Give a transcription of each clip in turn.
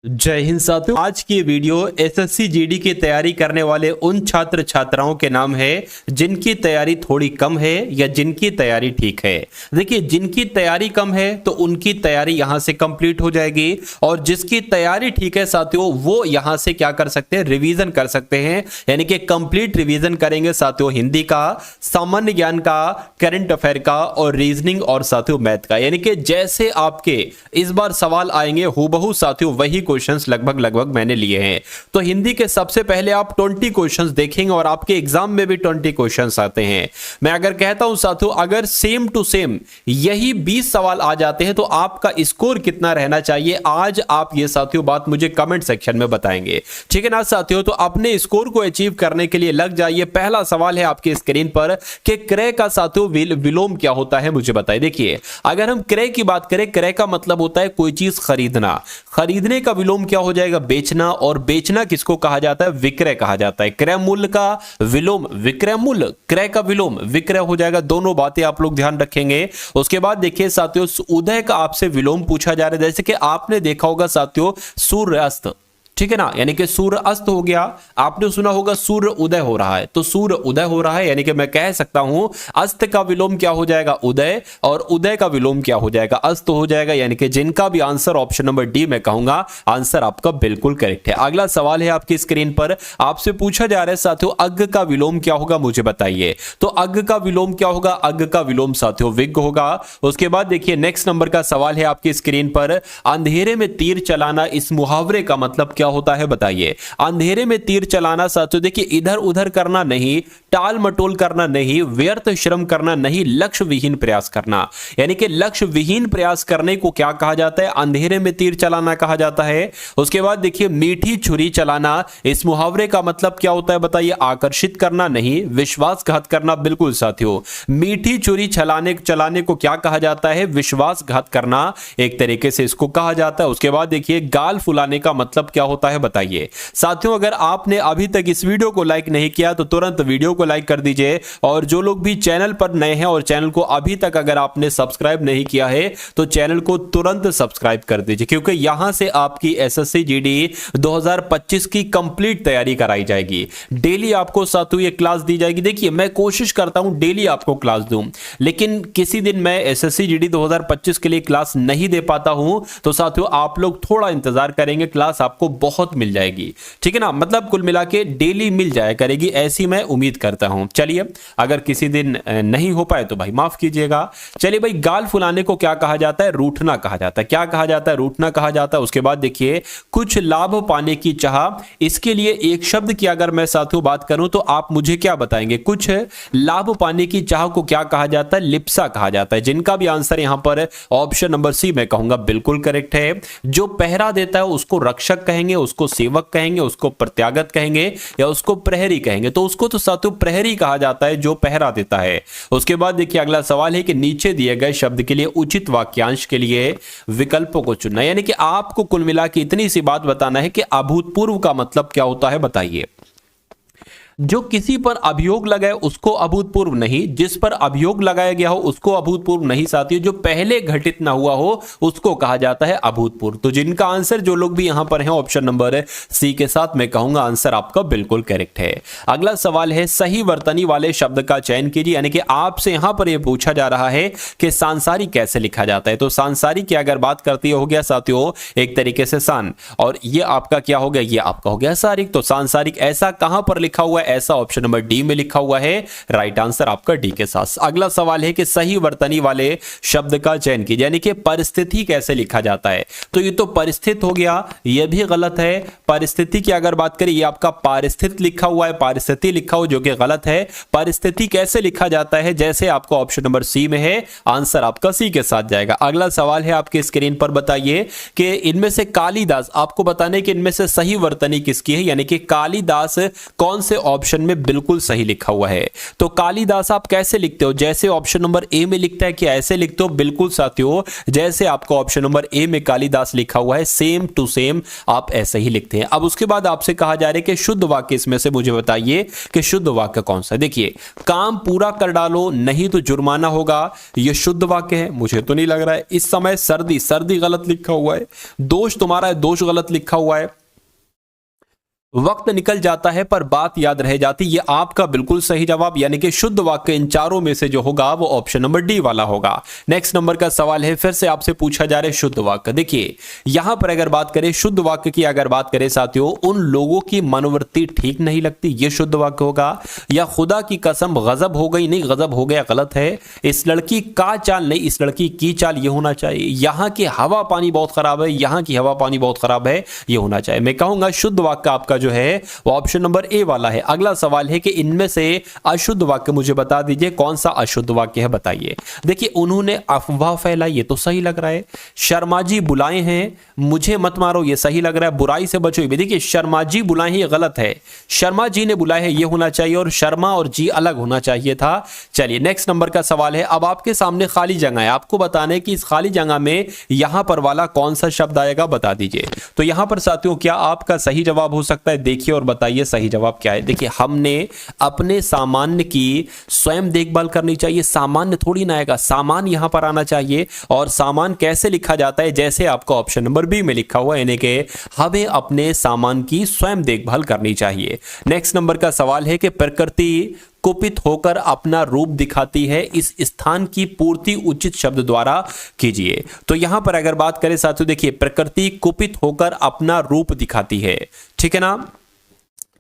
जय हिंद साथियों। आज की वीडियो एसएससी जीडी की तैयारी करने वाले उन छात्र छात्राओं के नाम है जिनकी तैयारी थोड़ी कम है या जिनकी तैयारी ठीक है। देखिए, जिनकी तैयारी कम है तो उनकी तैयारी यहां से कंप्लीट हो जाएगी और जिसकी तैयारी ठीक है साथियों वो यहां से क्या कर सकते हैं, रिवीजन कर सकते हैं। यानी कि कंप्लीट रिवीजन करेंगे साथियों हिंदी का, सामान्य ज्ञान का, करंट अफेयर का और रीजनिंग और साथियों मैथ का। यानी कि जैसे आपके इस बार सवाल आएंगे हूबहू साथियों वही क्वेश्चंस लगभग मैंने लिए हैं। तो हिंदी के सबसे पहले आप 20 क्वेश्चंस देखेंगे और आपके एग्जाम में भी 20 क्वेश्चंस आते हैं। मैं अगर कहता हूं साथियों अगर सेम टू सेम यही 20 सवाल आ जाते हैं तो आपका स्कोर कितना रहना चाहिए, आज आप ये साथियों बात मुझे कमेंट सेक्शन में बताएंगे। ठीक है ना साथियों, तो अपने स्कोर को अचीव करने के लिए लग जाइए। पहला सवाल है आपकी स्क्रीन पर कि क्रय का साथियों विलोम क्या होता है, मुझे बताइए। देखिए, अगर हम क्रय की बात करें, क्रय का मतलब होता है कोई चीज खरीदना, खरीदने का विलोम क्या हो जाएगा, बेचना। और बेचना किसको कहा जाता है, विक्रय कहा जाता है। क्रय मूल्य का विलोम विक्रय मूल्य, क्रय का विलोम विक्रय हो जाएगा। दोनों बातें आप लोग ध्यान रखेंगे। उसके बाद देखिए साथियों, उदय का आपसे विलोम पूछा जा रहा है। जैसे कि आपने देखा होगा साथियों सूर्य अस्त, ठीक है ना, यानी कि सूर्य अस्त हो गया। आपने सुना होगा सूर्य उदय हो रहा है, तो सूर्य उदय हो रहा है यानी कि मैं कह सकता हूं अस्त का विलोम क्या हो जाएगा, उदय, और उदय का विलोम क्या हो जाएगा, अस्त हो जाएगा। यानी कि जिनका भी आंसर ऑप्शन नंबर डी मैं कहूंगा आंसर आपका बिल्कुल करेक्ट है। अगला सवाल है आपकी स्क्रीन पर, आपसे पूछा जा रहा है साथियों अग्ग का विलोम क्या होगा, मुझे बताइए। तो अग्ग का विलोम क्या होगा, अग्ग का विलोम साथियों विग्ग होगा। उसके बाद देखिए नेक्स्ट नंबर का सवाल है आपकी स्क्रीन पर, अंधेरे में तीर चलाना, इस मुहावरे का मतलब क्या होता है बताइए। अंधेरे में तीर चलाना साथियों देखिए इधर उधर करना नहीं, टाल मटोल करना नहीं, व्यर्थ श्रम करना नहीं, लक्ष्य विहीन प्रयास करना। यानी कि लक्ष्य विहीन प्रयास करने को क्या कहा जाता है, अंधेरे में तीर चलाना कहा जाता है। उसके बाद देखिए मीठी छुरी चलाना, इस मुहावरे का मतलब क्या होता है बताइए, आकर्षित करना नहीं, विश्वासघात करना। बिल्कुल साथियों, मीठी छुरी चलाने को क्या कहा जाता है, विश्वासघात करना एक तरीके से इसको कहा जाता है। उसके बाद देखिए गाल फुलाने का मतलब क्या होता है बताइए। साथियों अगर आपने अभी तक इस वीडियो को लाइक नहीं किया तो तुरंत वीडियो को लाइक कर दीजिए, और जो लोग भी चैनल पर नए हैं और चैनल को अभी तक अगर आपने सब्सक्राइब नहीं किया है तो चैनल को तुरंत सब्सक्राइब कर दीजिए, क्योंकि यहां से आपकी एसएससी जीडी 2025 की कंप्लीट तैयारी कराई जाएगी। डेली आपको साथियों ये क्लास दी जाएगी। देखिए मैं कोशिश करता हूं डेली आपको क्लास दूं, लेकिन किसी दिन मैं एसएससी जीडी 2025 के लिए क्लास नहीं दे पाता हूं, तो साथियों आप लोग थोड़ा इंतजार करेंगे, क्लास आपको बहुत मिल जाएगी। ठीक है ना, मतलब कुल मिला के डेली मिल जाया करेगी, ऐसी मैं उम्मीद करता हूं। चलिए, अगर किसी दिन नहीं हो पाए तो भाई माफ कीजिएगा। चलिए भाई, गाल फुलाने को क्या कहा जाता है, रूठना कहा जाता है। क्या कहा जाता है, रूठना कहा जाता है। उसके बाद देखिए कुछ लाभ पाने की चाह, इसके लिए एक शब्द की अगर मैं साथियों बात करूं तो आप मुझे क्या बताएंगे, कुछ लाभ पाने की चाह को क्या कहा जाता है, लिप्सा कहा जाता है। जिनका भी आंसर यहां पर ऑप्शन नंबर सी मैं कहूंगा बिल्कुल करेक्ट है। जो पहरा देता है उसको रक्षक कहेंगे, उसको सेवक कहेंगे, उसको प्रत्यागत कहेंगे या उसको प्रहरी कहेंगे। तो उसको तो साथियों प्रहरी कहा जाता है जो पहरा देता है। उसके बाद देखिए अगला सवाल है कि नीचे दिए गए शब्द के लिए उचित वाक्यांश के लिए विकल्पों को चुनना। यानी कि आपको कुल मिला के इतनी सी बात बताना है कि अभूतपूर्व का मतलब क्या होता है बताइए। जो किसी पर अभियोग लगाए उसको अभूतपूर्व नहीं, जिस पर अभियोग लगाया गया हो उसको अभूतपूर्व नहीं साथियों, जो पहले घटित ना हुआ हो उसको कहा जाता है अभूतपूर्व। तो जिनका आंसर जो लोग भी यहां पर हैं ऑप्शन नंबर सी के साथ मैं कहूंगा आंसर आपका बिल्कुल करेक्ट है। अगला सवाल है सही वर्तनी वाले शब्द का चयन कीजिए। यानी कि आपसे यहां पर यह पूछा जा रहा है कि सांसारिक कैसे लिखा जाता है। तो सांसारिक की अगर बात करती हो गया साथियों एक तरीके से सान, और ये आपका क्या हो गया, ये आपका हो गया सारिक। तो सांसारिक ऐसा कहां पर लिखा हुआ है, ऐसा ऑप्शन नंबर डी में लिखा हुआ है। राइट आंसर आपका डी के साथ। अगला सवाल है कि सही वर्तनी वाले शब्द का चयन कीजिए। यानी कि परिस्थिति कैसे लिखा जाता है। तो ये तो परिस्थित हो गया, ये भी गलत है। परिस्थिति की अगर बात करें, ये आपका पारिस्थित लिखा हुआ है, परिस्थिति लिखा हुआ जो कि गलत है। परिस्थिति कैसे लिखा जाता है, जैसे आपको ऑप्शन नंबर सी में है, आंसर आपका सी के साथ जाएगा। अगला सवाल है आपके स्क्रीन पर, बताइए कि इनमें से कालिदास, आपको बताने कि इनमें से सही वर्तनी किसकी है। यानी कि कालिदास कौन से ऑप्शन में बिल्कुल सही लिखा हुआ है। तो कालिदास आप कैसे लिखते हो, जैसे ऑप्शन नंबर ए में लिखता है कि ऐसे लिखते हो? बिल्कुल साथियों, जैसे आपको ऑप्शन नंबर ए में कालिदास लिखा हुआ है सेम टू सेम आप ऐसे ही लिखते हैं। अब उसके बाद आपसे कहा जा रहा है कि शुद्ध वाक्य इसमें से मुझे बताइए कि शुद्ध वाक्य कौन सा है। देखिए, काम पूरा कर डालो नहीं तो जुर्माना होगा, यह शुद्ध वाक्य है। मुझे तो नहीं लग रहा है। इस समय सर्दी, सर्दी गलत लिखा हुआ है। दोष तुम्हारा है, दोष गलत लिखा हुआ है। वक्त निकल जाता है पर बात याद रह जाती, ये आपका बिल्कुल सही जवाब, यानी कि शुद्ध वाक्य इन चारों में से जो होगा वो ऑप्शन नंबर डी वाला होगा। नेक्स्ट नंबर का सवाल है, फिर से आपसे पूछा जा रहा है शुद्ध वाक्य। देखिए, यहां पर अगर बात करें शुद्ध वाक्य की, अगर बात करें साथियों, उन लोगों की मनोवृत्ति ठीक नहीं लगती, ये शुद्ध वाक्य होगा। या खुदा की कसम गजब हो गई, नहीं गजब हो गया गलत है। इस लड़की का चाल नहीं, इस लड़की की चाल, ये होना चाहिए। यहां की हवा पानी बहुत खराब है, यहां की हवा पानी बहुत खराब है, ये होना चाहिए। मैं कहूंगा शुद्ध वाक्य आपका जो है वो ऑप्शन नंबर ए वाला है। अगला सवाल है कि इनमें से अशुद्ध वाक्य मुझे बता दीजिए, कौन सा अशुद्ध वाक्य है, बताइए। देखिए, उन्होंने अफवाह फैलाई, ये तो सही लग रहा है। शर्मा जी बुलाए हैं, मुझे मत मारो, ये सही लग रहा है। बुराई से बचो, ये देखिए शर्मा जी बुलाए हैं, ये गलत है। शर्मा जी ने बुलाए हैं, ये होना चाहिए, और शर्मा और जी अलग होना चाहिए था। चलिए, नेक्स्ट नंबर का सवाल है। अब आपके सामने खाली जगह है, आपको बताना है कि इस खाली जगह में यहां पर वाला कौन सा शब्द आएगा, बता दीजिए। तो यहां पर साथियों क्या आपका सही जवाब हो सकता है? देखिए और बताइए सही जवाब क्या है। देखिए, हमने अपने सामान्य की स्वयं देखभाल करनी चाहिए। सामान्य थोड़ी ना आएगा, सामान यहां पर आना चाहिए। और सामान कैसे लिखा जाता है? जैसे आपको ऑप्शन नंबर बी में लिखा हुआ है, यानी कि हमें अपने सामान की स्वयं देखभाल करनी चाहिए। नेक्स्ट नंबर का सवाल है कि प्रकृति कुपित होकर अपना रूप दिखाती है, इस स्थान की पूर्ति उचित शब्द द्वारा कीजिए। तो यहां पर अगर बात करें साथियों, देखिए प्रकृति कुपित होकर अपना रूप दिखाती है, ठीक है ना।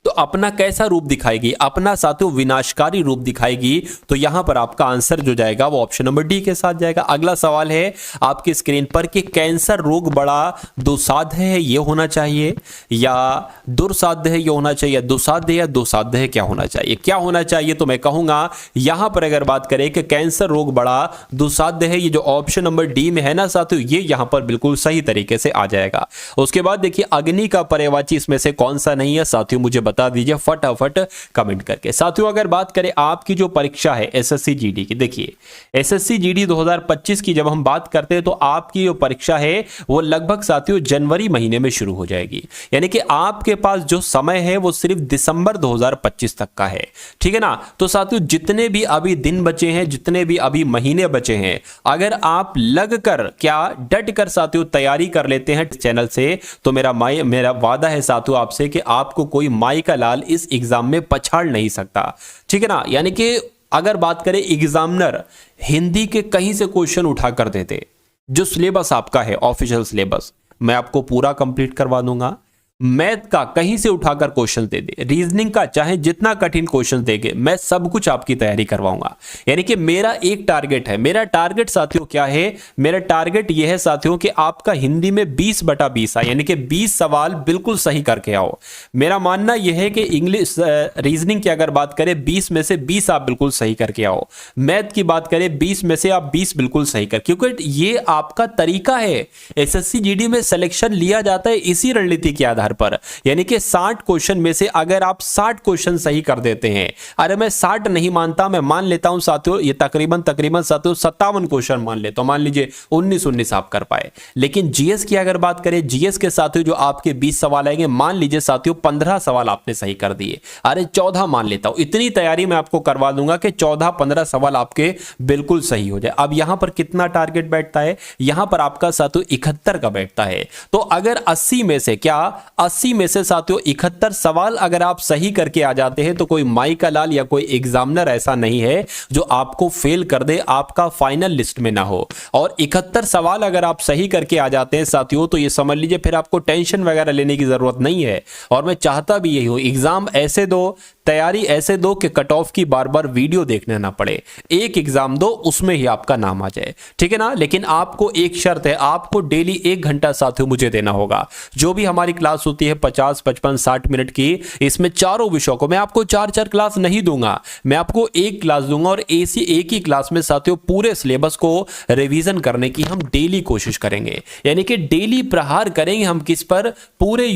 तो अपना कैसा रूप दिखाएगी? अपना साथियों विनाशकारी रूप दिखाएगी। तो यहां पर आपका आंसर जो जाएगा वो ऑप्शन नंबर डी के साथ जाएगा। अगला सवाल है आपकी स्क्रीन पर कि कैंसर रोग बड़ा दुस्साध्य है, ये होना चाहिए, या दुर्साध्य है, ये होना चाहिए, दुस्साध्य या दुस्साध्य है, क्या होना चाहिए? क्या होना चाहिए? तो मैं कहूंगा यहां पर अगर बात करें कि कैंसर रोग बड़ा दुस्साध्य है, ये जो ऑप्शन नंबर डी में है ना साथियों, ये यहां पर बिल्कुल सही तरीके से आ जाएगा। उसके बाद देखिए, अग्नि का पर्यायवाची इसमें से कौन सा नहीं है साथियों, मुझे बता दीजिए फटाफट कमेंट करके। साथियों, अगर बात करें आपकी जो परीक्षा है एसएससी जीडी की, देखिए एसएससी जीडी 2025 की जब हम बात करते हैं तो आपकी जो परीक्षा है वो लगभग साथियों जनवरी महीने में शुरू हो जाएगी। यानी कि आपके पास जो समय है वो सिर्फ दिसंबर 2025 तक का है, ठीक है ना। तो साथियों जितने भी अभी दिन बचे हैं, जितने भी अभी महीने बचे हैं, अगर आप लगकर क्या डट कर साथियों तैयारी कर लेते हैं चैनल से, तो मेरा वादा है साथियों आपसे कि आपको कोई माई का लाल इस एग्जाम में पछाड़ नहीं सकता, ठीक है ना। यानी कि अगर बात करें एग्जामिनर हिंदी के कहीं से क्वेश्चन उठा कर देते, जो सिलेबस आपका है ऑफिशियल सिलेबस मैं आपको पूरा कंप्लीट करवा दूंगा। मैथ का कहीं से उठाकर क्वेश्चन दे दे, रीजनिंग का चाहे जितना कठिन क्वेश्चन देंगे, मैं सब कुछ आपकी तैयारी करवाऊंगा। यानी कि मेरा एक टारगेट है, मेरा टारगेट साथियों क्या है? मेरा टारगेट यह है साथियों कि आपका हिंदी में 20/20 आए, यानी कि 20 सवाल बिल्कुल सही करके आओ। मेरा मानना यह है कि इंग्लिश रीजनिंग की अगर बात करें 20 में से 20 आप बिल्कुल सही करके आओ। मैथ की बात करें 20 में से आप 20 बिल्कुल सही कर, क्योंकि ये आपका तरीका है। एसएससी जीडी में सिलेक्शन लिया जाता है इसी रणनीति के आधार पर, यानी कि 60 क्वेश्चन में से अगर आप 60 क्वेश्चन सही कर देते हैं, अरे मैं 60 नहीं मानता, मैं मान लेता हूं साथियों ये तकरीबन साथियों 57 क्वेश्चन मान लेता हूं, मान लीजिए 19 आप कर पाए। लेकिन जीएस की अगर बात करें, जीएस के साथियों जो आपके 20 सवाल आएंगे, मान लीजिए साथियों 15 सवाल आपने सही कर दिए, अरे 14 मान लेता हूं, इतनी तैयारी मैं आपको करवा दूंगा कि 14-15 सवाल आपके बिल्कुल सही हो जाए। अब यहां पर कितना टारगेट बैठता है? यहां पर आपका साथियों 71 का बैठता है। तो अगर 80 में से क्या 80 में से साथियों 71 सवाल अगर आप सही करके आ जाते हैं, तो कोई माई का लाल या कोई एग्जामिनर ऐसा नहीं है जो आपको फेल कर दे, आपका फाइनल लिस्ट में ना हो। और 71 सवाल अगर आप सही करके आ जाते हैं साथियों, तो ये समझ लीजिए फिर आपको टेंशन वगैरह लेने की जरूरत नहीं है। और मैं चाहता भी यही हूं, एग्जाम ऐसे दो, तैयारी ऐसे दो कि कट ऑफ की बार बार वीडियो देखने ना पड़े। एक एग्जाम दो, उसमें ही आपका नाम आ जाए, ठीक है ना। लेकिन आपको एक शर्त है, आपको डेली 1 घंटा साथियों मुझे देना होगा। जो भी हमारी क्लास होती है 50, 55, 60 मिनट की। इसमें चारों विषयों को मैं आपको 4-4 क्लास नहीं दूंगा, मैं आपको एक क्लास दूंगा और ऐसी एक ही क्लास में साथियों पूरे सिलेबस को रिवीजन करने की हम डेली कोशिश करेंगे। यानी कि डेली प्रहार करेंगे हम किस पर, पूरे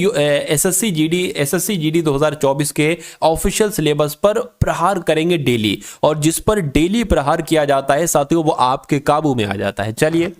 एसएससी जीडी 2024 के ऑफिशियल सिलेबस पर प्रहार करेंगे डेली, और जिस पर डेली प्रहार किया जाता है साथियों वो आपके काबू में आ जाता है। चलिए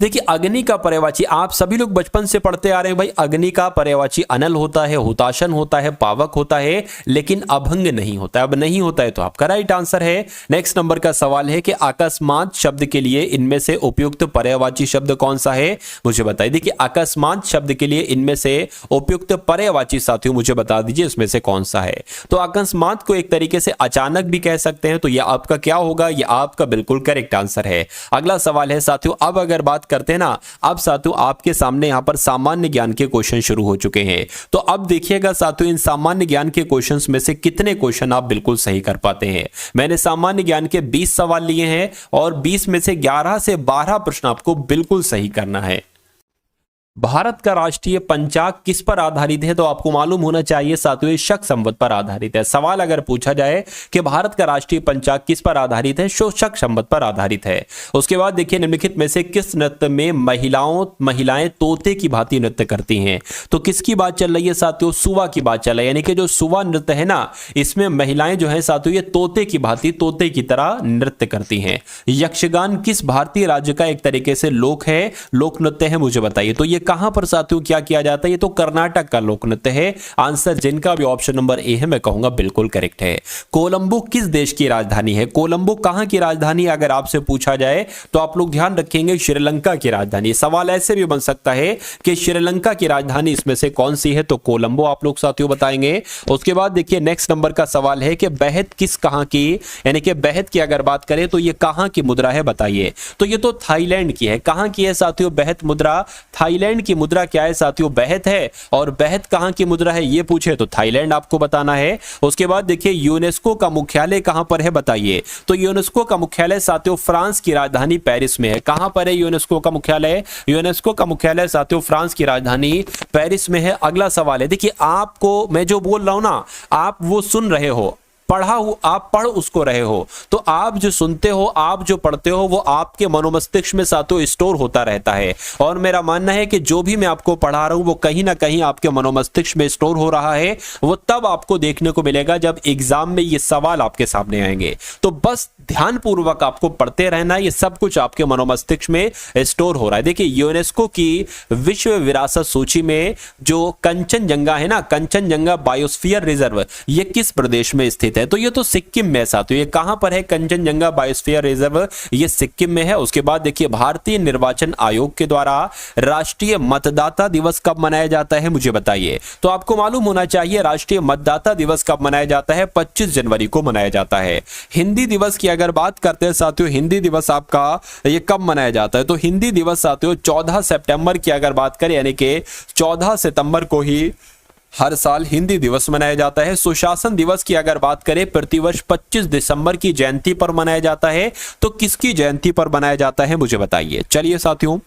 देखिए, अग्नि का पर्यायवाची आप सभी लोग बचपन से पढ़ते आ रहे हैं भाई, अग्नि का पर्यायवाची अनल होता है, हुताशन होता है, पावक होता है, लेकिन अभंग नहीं होता है। अब नहीं होता है तो आपका राइट आंसर है। नेक्स्ट नंबर का सवाल है कि अकस्मात शब्द के लिए इनमें से उपयुक्त पर्यायवाची शब्द कौन सा है, मुझे बताइए। देखिए, अकस्मात शब्द के लिए इनमें से उपयुक्त पर्यायवाची साथियों मुझे बता दीजिए इसमें से कौन सा है। तो अकस्मात को एक तरीके से अचानक भी कह सकते हैं, तो यह आपका क्या होगा, यह आपका बिल्कुल करेक्ट आंसर है। अगला सवाल है साथियों, अब अगर बात करते हैं ना, अब साथियों आपके सामने यहां पर सामान्य ज्ञान के क्वेश्चन शुरू हो चुके हैं। तो अब देखिएगा साथियों, इन सामान्य ज्ञान के क्वेश्चंस में से कितने क्वेश्चन आप बिल्कुल सही कर पाते हैं। मैंने सामान्य ज्ञान के 20 सवाल लिए हैं और 20 में से 11 से 12 प्रश्न आपको बिल्कुल सही करना है। भारत का राष्ट्रीय पंचांग किस पर आधारित है, तो आपको मालूम होना चाहिए साथियों शक संवत पर आधारित है। सवाल अगर पूछा जाए कि भारत का राष्ट्रीय पंचांग किस पर आधारित है, तो शक संवत पर आधारित है। उसके बाद देखिए, निम्नलिखित में से किस नृत्य में महिलाएं तोते की भांति नृत्य करती हैं, तो किसकी बात चल रही है साथियों, सुवा की बात चल रही है। यानी कि जो सुवा नृत्य है ना, इसमें महिलाएं जो है साथियों ये तोते की भांति, तोते की तरह नृत्य करती हैं। यक्षगान किस भारतीय राज्य का एक तरीके से लोक नृत्य है, मुझे बताइए। तो ये कहां पर साथियों क्या किया जाता है, ये तो कर्नाटक का लोक नृत्य है। आंसर जिनका भी ऑप्शन नंबर ए है मैं कहूंगा बिल्कुल करेक्ट है। कोलंबो किस देश की राजधानी है, कोलंबो कहां की राजधानी अगर आपसे पूछा जाए तो आप लोग ध्यान रखेंगे श्रीलंका की राजधानी। सवाल ऐसे भी बन सकता है कि श्रीलंका की राजधानी इसमें से कौन सी है, तो कोलंबो आप लोग साथियों बताएंगे। उसके बाद देखिए, नेक्स्ट नंबर का सवाल है कि बेहद किस कहां की, यानी कि बेहद की अगर बात करें तो ये कहां की मुद्रा है बताइए। तो ये तो थाईलैंड की है। कहां की है साथियों बेहद मुद्रा, थाईलैंड की मुद्रा क्या है साथियों, बेहद है। और बेहद कहां की मुद्रा है ये पूछे तो थाईलैंड आपको बताना है। उसके बाद देखिए, यूनेस्को का मुख्यालय कहां पर है बताइए। तो यूनेस्को का मुख्यालय साथियों फ्रांस की राजधानी पेरिस में है। कहां पर है यूनेस्को का मुख्यालय, यूनेस्को का मुख्यालय साथियों फ्रांस की राजधानी पेरिस में है। अगला सवाल है, देखिए आपको मैं जो बोल रहा हूं ना, आप वो सुन रहे हो, पढ़ा हो, आप पढ़ उसको रहे हो, तो आप जो सुनते हो, आप जो पढ़ते हो, वो आपके मनोमस्तिष्क में साथियों स्टोर होता रहता है। और मेरा मानना है कि जो भी मैं आपको पढ़ा रहा हूं वो कहीं ना कहीं आपके मनोमस्तिष्क में स्टोर हो रहा है। वो तब आपको देखने को मिलेगा जब एग्जाम में ये सवाल आपके सामने आएंगे। तो बस ध्यानपूर्वक आपको पढ़ते रहना, ये सब कुछ आपके मनोमस्तिष्क में स्टोर हो रहा है। देखिए, यूनेस्को की विश्व विरासत सूची में जो कंचनजंगा है ना, कंचनजंगा बायोस्फीयर रिजर्व, ये किस प्रदेश में स्थित है, तो ये तो सिक्किम में साथियों। ये कहां पर है कंचनजंगा बायोस्फीयर रिजर्व, ये सिक्किम में है। उसके बाद देखिए, भारतीय निर्वाचन आयोग के द्वारा राष्ट्रीय मतदाता दिवस कब मनाया जाता है, मुझे बताइए। तो आपको मालूम होना चाहिए राष्ट्रीय मतदाता दिवस कब मनाया जाता है, 25 जनवरी को मनाया जाता है। हिंदी दिवस की अगर बात करते हैं साथियों, हिंदी दिवस आपका ये कब मनाया जाता है, तो हिंदी दिवस साथियों 14 सितंबर की अगर बात करें, यानी कि 14 सितंबर को ही हर साल हिंदी दिवस मनाया जाता है। सुशासन दिवस की अगर बात करें, प्रतिवर्ष 25 दिसंबर की जयंती पर मनाया जाता है। तो किसकी जयंती पर मनाया जाता है, मुझे बताइए। चलिए साथियों,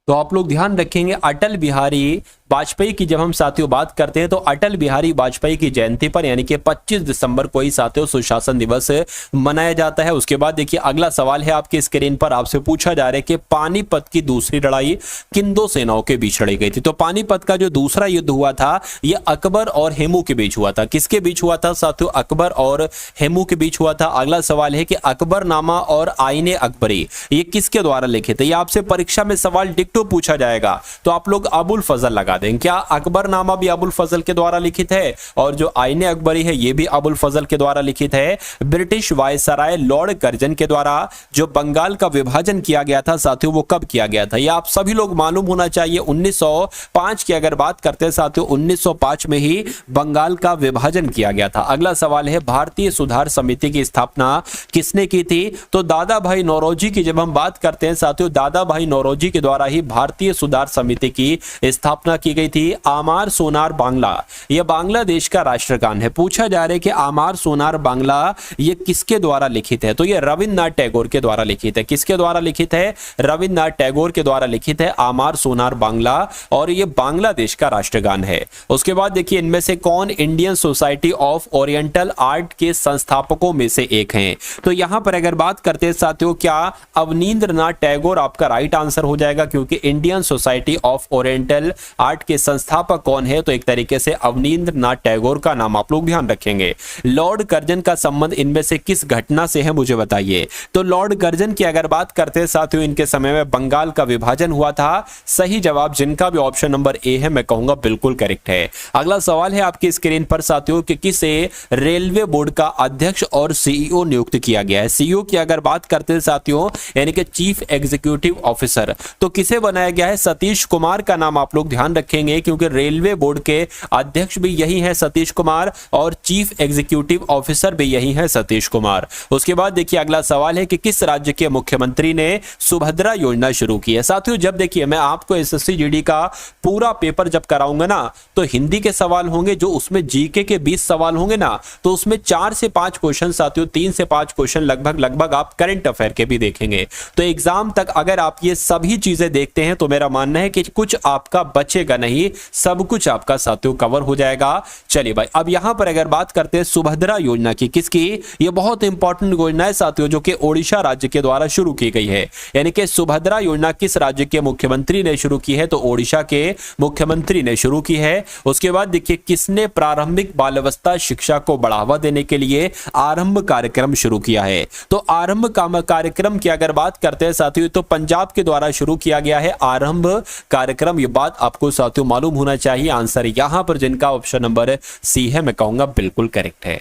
तो आप लोग ध्यान रखेंगे, अटल बिहारी वाजपेयी की जब हम साथियों बात करते हैं तो अटल बिहारी वाजपेयी की जयंती पर यानी कि 25 दिसंबर को ही साथियों सुशासन दिवस मनाया जाता है। उसके बाद देखिए, अगला सवाल है आपकी स्क्रीन पर, आपसे पूछा जा रहा है कि पानीपत की दूसरी लड़ाई किन दो सेनाओं के बीच लड़ी गई थी। तो पानीपत का जो दूसरा युद्ध हुआ था यह अकबर और हेमू के बीच हुआ था। किसके बीच हुआ था साथियों, अकबर और हेमू के बीच हुआ था। अगला सवाल है कि अकबरनामा और आईने अकबरी ये किसके द्वारा लिखित है। ये आपसे परीक्षा में सवाल डिक्टो पूछा जाएगा, तो आप लोग अबुल फजल लगा दें। क्या अकबरनामा भी अबुल फजल के द्वारा लिखित है, और जो आईने अकबरी है ये भी अबुल फजल के द्वारा लिखित है। ब्रिटिश वायसराय लॉर्ड कर्जन के द्वारा जो बंगाल का विभाजन किया गया था साथियों, वो कब किया गया था, ये आप सभी लोग मालूम होना चाहिए। 1905 की अगर बात करते हैं साथियों, 1905 में ही बंगाल का विभाजन किया गया था। अगला सवाल है, भारतीय सुधार समिति की स्थापना किसने की थी। तो दादा भाई नौरोजी की जब हम बात करते हैं साथियों, दादा भाई नौरोजी के द्वारा ही भारतीय सुधार समिति की स्थापना की गई थी आमार सोनार बांग्ला, यह बांग्लादेश का राष्ट्रगान है। पूछा जा रहा है कि आमार सोनार बांग्ला ये किसके द्वारा लिखित है, तो ये रविन्द्रनाथ टैगोर के द्वारा लिखित है। किसके द्वारा लिखित है? रविन्द्रनाथ टैगोर के द्वारा लिखित है आमार सोनार बांग्ला, और ये बांग्लादेश का राष्ट्रगान है। उसके बाद देखिए इनमें से कौन Indian society of oriental art के संस्थापकों में से एक हैं? तो यहां पर अगर बात करते हैं साथियों, क्या अवनींद्रनाथ टैगोर आपका राइट आंसर हो जाएगा, क्योंकि Indian society of oriental art के संस्थापक कौन है? तो एक तरीके से अवनींद्रनाथ टैगोर का नाम आप लोग ध्यान रखेंगे। लॉर्ड कर्जन का संबंध इनमें से किस घटना से है, मुझे बताइए। तो लॉर्ड कर्जन की अगर बात करते हैं साथियों, इनके समय में बंगाल का विभाजन हुआ था। सही जवाब जिनका भी ऑप्शन नंबर ए है, मैं कहूंगा बिल्कुल करेक्ट है। अगला सवाल है आपकी स्क्रीन पर साथियों कि किसे रेलवे बोर्ड का अध्यक्ष और सीईओ नियुक्त किया गया है। सीईओ की अगर बात करते हैं साथियों, यानी कि चीफ एग्जीक्यूटिव ऑफिसर, तो किसे बनाया गया है? सतीश कुमार का नाम आप लोग ध्यान रखेंगे, क्योंकि रेलवे बोर्ड के अध्यक्ष भी यही है सतीश कुमार, और चीफ एग्जीक्यूटिव ऑफिसर भी यही है सतीश कुमार। उसके बाद देखिए अगला सवाल है कि किस राज्य के मुख्यमंत्री ने सुभद्रा योजना शुरू की है। साथियों जब देखिए मैं आपको एसएससी जीडी का पूरा पेपर जब कराऊंगा ना, तो हिंदी के सवाल होंगे, जो उसमें जीके के 20 सवाल होंगे ना, तो उसमें 4 से 5 क्वेश्चन साथियों, 3 से 5 क्वेश्चन लगभग आप करंट अफेयर के भी देखेंगे। तो एग्जाम तक अगर आप ये सभी चीजें देखते हैं तो मेरा मानना है कि कुछ आपका बचेगा नहीं, सब कुछ आपका साथियों कवर हो जाएगा। चलिए भाई, अब यहां पर अगर बात करते हैं सुभद्रा योजना की, किसकी? ये बहुत इंपॉर्टेंट योजना है साथियों, जो कि ओडिशा राज्य के द्वारा शुरू की गई है। यानी कि सुभद्रा योजना किस राज्य के मुख्यमंत्री ने शुरू की है? तो ओडिशा के मुख्यमंत्री ने शुरू की है। उसके बाद देखिए किसने प्रारंभिक बाल्यावस्था शिक्षा को बढ़ावा देने के लिए आरंभ कार्यक्रम शुरू किया है? तो आरंभ कार्यक्रम की अगर बात करते हैं साथियों, तो पंजाब के द्वारा शुरू किया गया है आरंभ कार्यक्रम। ये बात आपको साथियों मालूम होना चाहिए। आंसर यहां पर जिनका ऑप्शन नंबर सी है, मैं कहूंगा बिल्कुल करेक्ट है।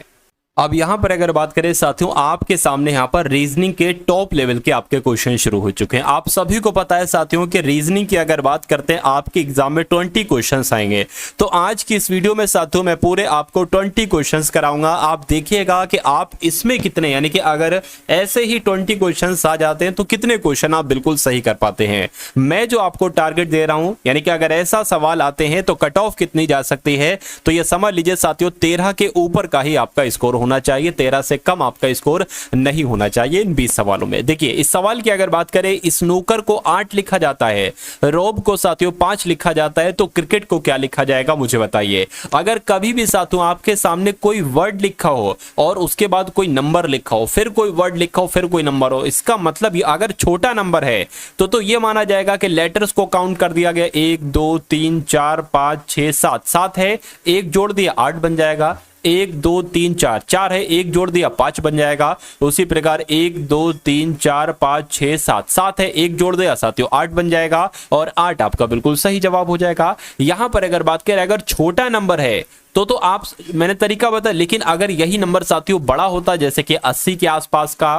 अब यहां पर अगर बात करें साथियों, आपके सामने यहां पर रीजनिंग के टॉप लेवल के आपके क्वेश्चन शुरू हो चुके हैं। आप सभी को पता है साथियों कि रीजनिंग की अगर बात करते हैं, आपके एग्जाम में 20 क्वेश्चंस आएंगे। तो आज की इस वीडियो में साथियों मैं पूरे आपको 20 क्वेश्चंस कराऊंगा। आप देखिएगा कि आप इसमें कितने, यानी कि अगर ऐसे ही 20 क्वेश्चंस आ जाते हैं तो कितने क्वेश्चन आप बिल्कुल सही कर पाते हैं। मैं जो आपको टारगेट दे रहा हूं, यानी कि अगर ऐसा सवाल आते हैं तो कट ऑफ कितनी जा सकती है, तो यह समझ लीजिए साथियों 13 के ऊपर का ही आपका स्कोर होना चाहिए, 13 से कम आपका स्कोर नहीं होना चाहिए इन 20 सवालों में। देखिए इस सवाल की अगर बात करें, स्नूकर को 8 लिखा जाता है, रोब को साथियों 5 लिखा जाता है, तो क्रिकेट को क्या लिखा जाएगा मुझे बताइए। अगर कभी भी साथियों आपके सामने कोई वर्ड लिखा हो और उसके बाद कोई नंबर लिखा हो, फिर कोई वर्ड लिखा हो, फिर कोई नंबर हो, इसका मतलब अगर छोटा नंबर है तो ये माना जाएगा कि लेटर्स को काउंट कर दिया गया। 1 2 3 4 5 6 7, 7 है, 1 जोड़ दिया 8 बन जाएगा। 1 2 3 4, 4 है, 1 जोड़ दिया 5 बन जाएगा। उसी प्रकार 1 2 3 4 5 6 7, 7 है, 1 जोड़ दिया साथियों 8 बन जाएगा, और 8 आपका बिल्कुल सही जवाब हो जाएगा। यहां पर अगर बात करें, अगर छोटा नंबर है तो आप, मैंने तरीका बताया, लेकिन अगर यही नंबर साथियों बड़ा होता, जैसे कि 80 के आसपास का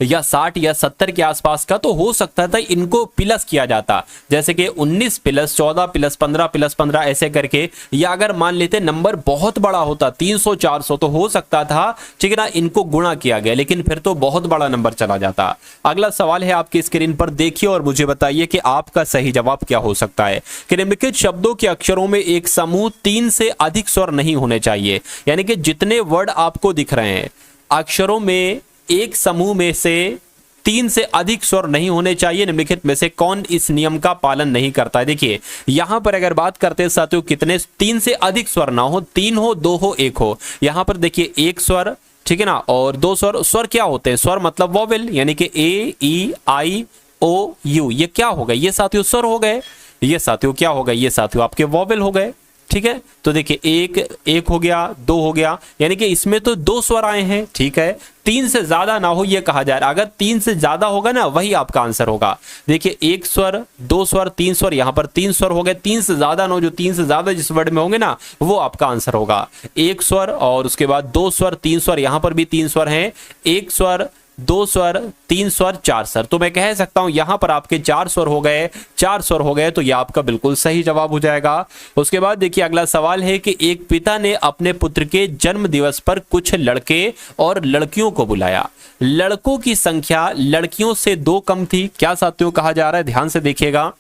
या 60 या 70 के आसपास का, तो हो सकता था इनको प्लस किया जाता, जैसे कि 19 प्लस 14 प्लस 15 प्लस 15 ऐसे करके। या अगर मान लेते नंबर बहुत बड़ा होता 300 400, तो हो सकता था ठीक है ना, इनको गुणा किया गया, लेकिन फिर तो बहुत बड़ा नंबर चला जाता। अगला सवाल है आपकी स्क्रीन पर, देखिए और मुझे बताइए कि आपका सही जवाब क्या हो सकता है। कि निम्नलिखित शब्दों के अक्षरों में एक समूह 3 से अधिक स्वर नहीं होने चाहिए। यानी कि जितने वर्ड आपको दिख रहे हैं अक्षरों में, एक समूह में से 3 से अधिक स्वर नहीं होने चाहिए। निम्नलिखित में से कौन इस नियम का पालन नहीं करता है? देखिए यहां पर अगर बात करते हैं साथियों, कितने 3 से अधिक स्वर ना हो, 3 हो, 2 हो, 1 हो। यहां पर देखिए 1 स्वर, ठीक है ना, और 2 स्वर। स्वर क्या होते हैं? स्वर मतलब वोवेल, यानी कि ए ई आई ओ यू, ये क्या हो गए? ये साथियों स्वर हो गए। ये साथियों क्या हो गए? ये साथियों आपके वोवेल हो गए। ठीक है, तो देखिए एक हो गया, 2 हो गया, यानी कि इसमें तो 2 स्वर आए हैं। ठीक है, 3 से ज्यादा ना हो ये कहा जा रहा है। अगर 3 से ज्यादा होगा ना, वही आपका आंसर होगा। देखिए 1 स्वर, 2 स्वर, 3 स्वर, यहां पर 3 स्वर हो गए। 3 से ज्यादा ना हो, जो 3 से ज्यादा जिस वर्ड में होंगे ना, वो आपका आंसर होगा। 1 स्वर और उसके बाद 2 स्वर, 3 स्वर, यहां पर भी 3 स्वर हैं। 1 स्वर, 2 स्वर, 3 स्वर, 4 स्वर, तो मैं कह सकता हूं यहां पर आपके 4 स्वर हो गए। 4 स्वर हो गए तो यह आपका बिल्कुल सही जवाब हो जाएगा। उसके बाद देखिए अगला सवाल है कि एक पिता ने अपने पुत्र के जन्म दिवस पर कुछ लड़के और लड़कियों को बुलाया। लड़कों की संख्या लड़कियों से 2 कम थी। क्या साथियों कहा जा रहा है? ध्यान से देखिएगा,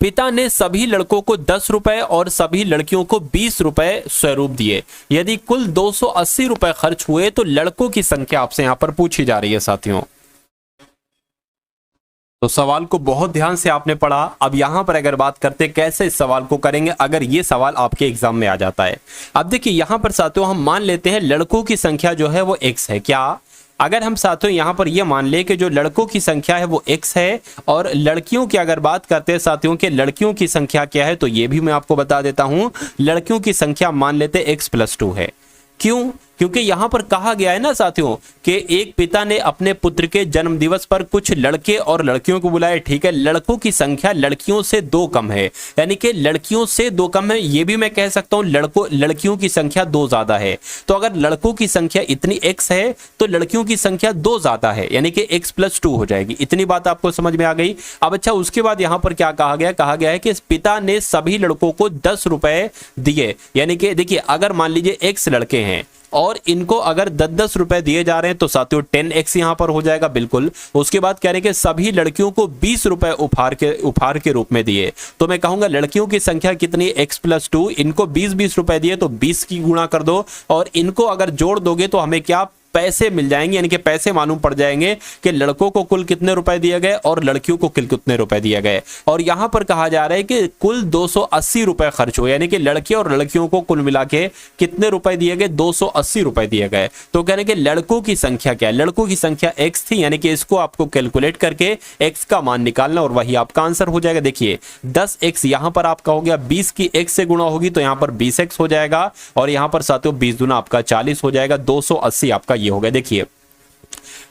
पिता ने सभी लड़कों को 10 रुपए और सभी लड़कियों को 20 रुपए स्वरूप दिए। यदि कुल 280 रुपए खर्च हुए तो लड़कों की संख्या आपसे यहां पर पूछी जा रही है साथियों। तो सवाल को बहुत ध्यान से आपने पढ़ा। अब यहां पर अगर बात करते कैसे इस सवाल को करेंगे अगर ये सवाल आपके एग्जाम में आ जाता है। अब देखिए यहां पर साथियों हम मान लेते हैं लड़कों की संख्या जो है वो x है। क्या अगर हम साथियों यहां पर ये मान ले कि जो लड़कों की संख्या है वो x है और लड़कियों की अगर बात करते हैं साथियों के लड़कियों की संख्या क्या है, तो ये भी मैं आपको बता देता हूं। लड़कियों की संख्या मान लेते x+2 है। क्यों? क्योंकि यहां पर कहा गया है ना साथियों कि एक पिता ने अपने पुत्र के जन्म दिवस पर कुछ लड़के और लड़कियों को बुलाए। ठीक है, लड़कों की संख्या लड़कियों से 2 कम है, यानी कि लड़कियों से 2 कम है। ये भी मैं कह सकता हूं लड़कियों की संख्या 2 ज्यादा है। तो अगर लड़कों की संख्या इतनी x है तो लड़कियों की संख्या 2 ज्यादा है, यानी कि x+2 हो जाएगी। इतनी बात आपको समझ में आ गई। अब अच्छा उसके बाद यहां पर क्या कहा गया है कि पिता ने सभी लड़कों को 10 रुपए दिए। यानी कि देखिए अगर मान लीजिए x लड़के हैं और इनको अगर 10-10 रुपए दिए जा रहे हैं तो साथियों 10x यहां पर हो जाएगा बिल्कुल। उसके बाद कह रहे हैं कि सभी लड़कियों को 20 रुपए उपहार के रूप में दिए। तो मैं कहूंगा लड़कियों की संख्या कितनी x+2, इनको 20-20 रुपए दिए तो 20 की गुणा कर दो और इनको अगर जोड़ दोगे तो हमें क्या पैसे मिल जाएंगे, यानी कि पैसे मालूम पड़ जाएंगे कि लड़कों को कुल कितने रुपए दिए गए और लड़कियों को कुल कितने रुपए दिए गए। और यहां पर कहा जा रहा है कि कुल 280 रुपए खर्च हुए, यानी कि लड़के और लड़कियों को कुल मिला के कितने रुपए दिए गए, 280 रुपए दिए गए। तो कहने के लड़कों की संख्या क्या है, लड़कों की संख्या x थी, यानी कि इसको आपको कैलकुलेट करके x का मान निकालना और वही आपका आंसर हो जाएगा। देखिए 10x यहां पर आपका हो गया, 20 की x से गुणा होगी तो यहां पर 20x हो जाएगा और यहां पर साथियों 20 दूना आपका 40 हो जाएगा, 280 आपका ये हो गया। देखिए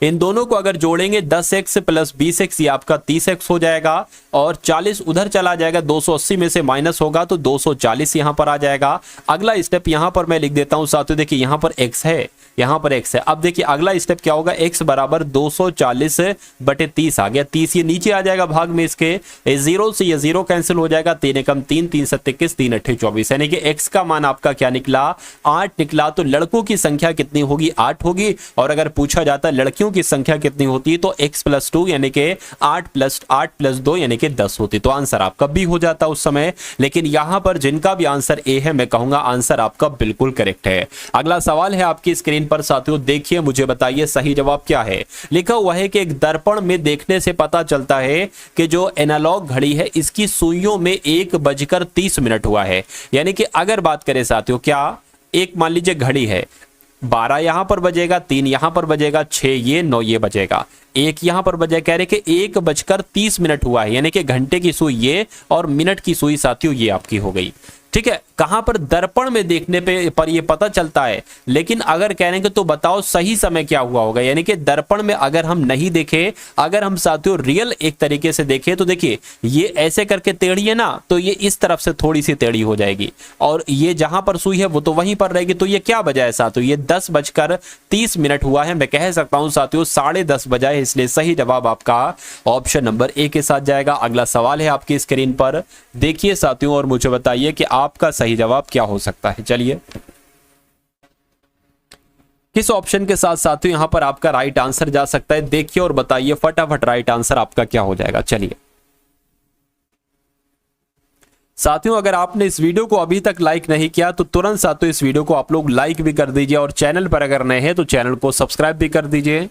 इन दोनों को अगर जोड़ेंगे 10x प्लस 20x ये आपका 30x हो जाएगा और 40 उधर चला जाएगा, 280 में से माइनस होगा तो 240 यहां पर आ जाएगा। अगला स्टेप यहां पर मैं लिख देता हूं साथियों, देखिए यहां पर x है, यहां पर x है। अब देखिए अगला स्टेप क्या होगा, x बराबर 240/30 आ गया। 30 ये नीचे आ जाएगा भाग में, इसके 0 से ये 0 कैंसिल हो जाएगा। 3 एकम 3, 3 7 21, 3 8 24, यानी कि x का मान आपका क्या निकला, 8 निकला। तो लड़कों की संख्या कितनी होगी, 8 होगी। और अगर पूछा जाता लड़कियों की संख्या कितनी होती है तो x+2 यानी कि 8 + 2 यानी कि 10 होती। तो आंसर आपका बी हो जाता उस समय। लेकिन यहां पर जिनका भी आंसर ए है मैं कहूंगा आंसर आपका बिल्कुल करेक्ट है। अगला सवाल है आपकी स्क्रीन पर साथियों, देखिए मुझे बताइए सही जवाब क्या है। लिखा हुआ है कि एक दर्पण में देखने से पता चलता है कि जो एनालॉग घड़ी है इसकी सुइयों में 1:30 हुआ है। यानी कि अगर बात करें साथियों, क्या एक मान लीजिए घड़ी है, 12 यहां पर बजेगा, 3 यहां पर बजेगा, 6 ये, 9 ये बजेगा, 1 यहां पर बजे। कह रहे कि 1:30 हुआ है, यानी कि घंटे की सुई ये और मिनट की सुई साथियों ये आपकी हो गई। ठीक है, कहां पर दर्पण में देखने पर ये पता चलता है। लेकिन अगर कहेंगे तो बताओ सही समय क्या हुआ होगा, यानी कि दर्पण में अगर हम नहीं देखे, अगर हम साथियों रियल एक तरीके से देखें तो देखिए ये ऐसे करके टेढ़ी है ना, तो ये इस तरफ से थोड़ी सी टेढ़ी हो जाएगी और ये जहां पर सुई है वो तो वहीं पर रहेगी। तो ये क्या बजा है साथियों, ये 10:30 हुआ है। मैं कह सकता हूं साथियों 10:30 बजा है, इसलिए सही जवाब आपका ऑप्शन नंबर ए के साथ जाएगा। अगला सवाल है आपकी स्क्रीन पर, देखिए साथियों और मुझे बताइए कि आपका सही जवाब क्या हो सकता है। चलिए किस ऑप्शन के साथ साथियों यहां पर आपका राइट आंसर जा सकता है, देखिए और बताइए फटाफट राइट आंसर आपका क्या हो जाएगा। चलिए साथियों अगर आपने इस वीडियो को अभी तक लाइक नहीं किया तो तुरंत साथियों इस वीडियो को आप लोग लाइक भी कर दीजिए और चैनल पर अगर नए हैं तो चैनल को सब्सक्राइब भी कर दीजिए।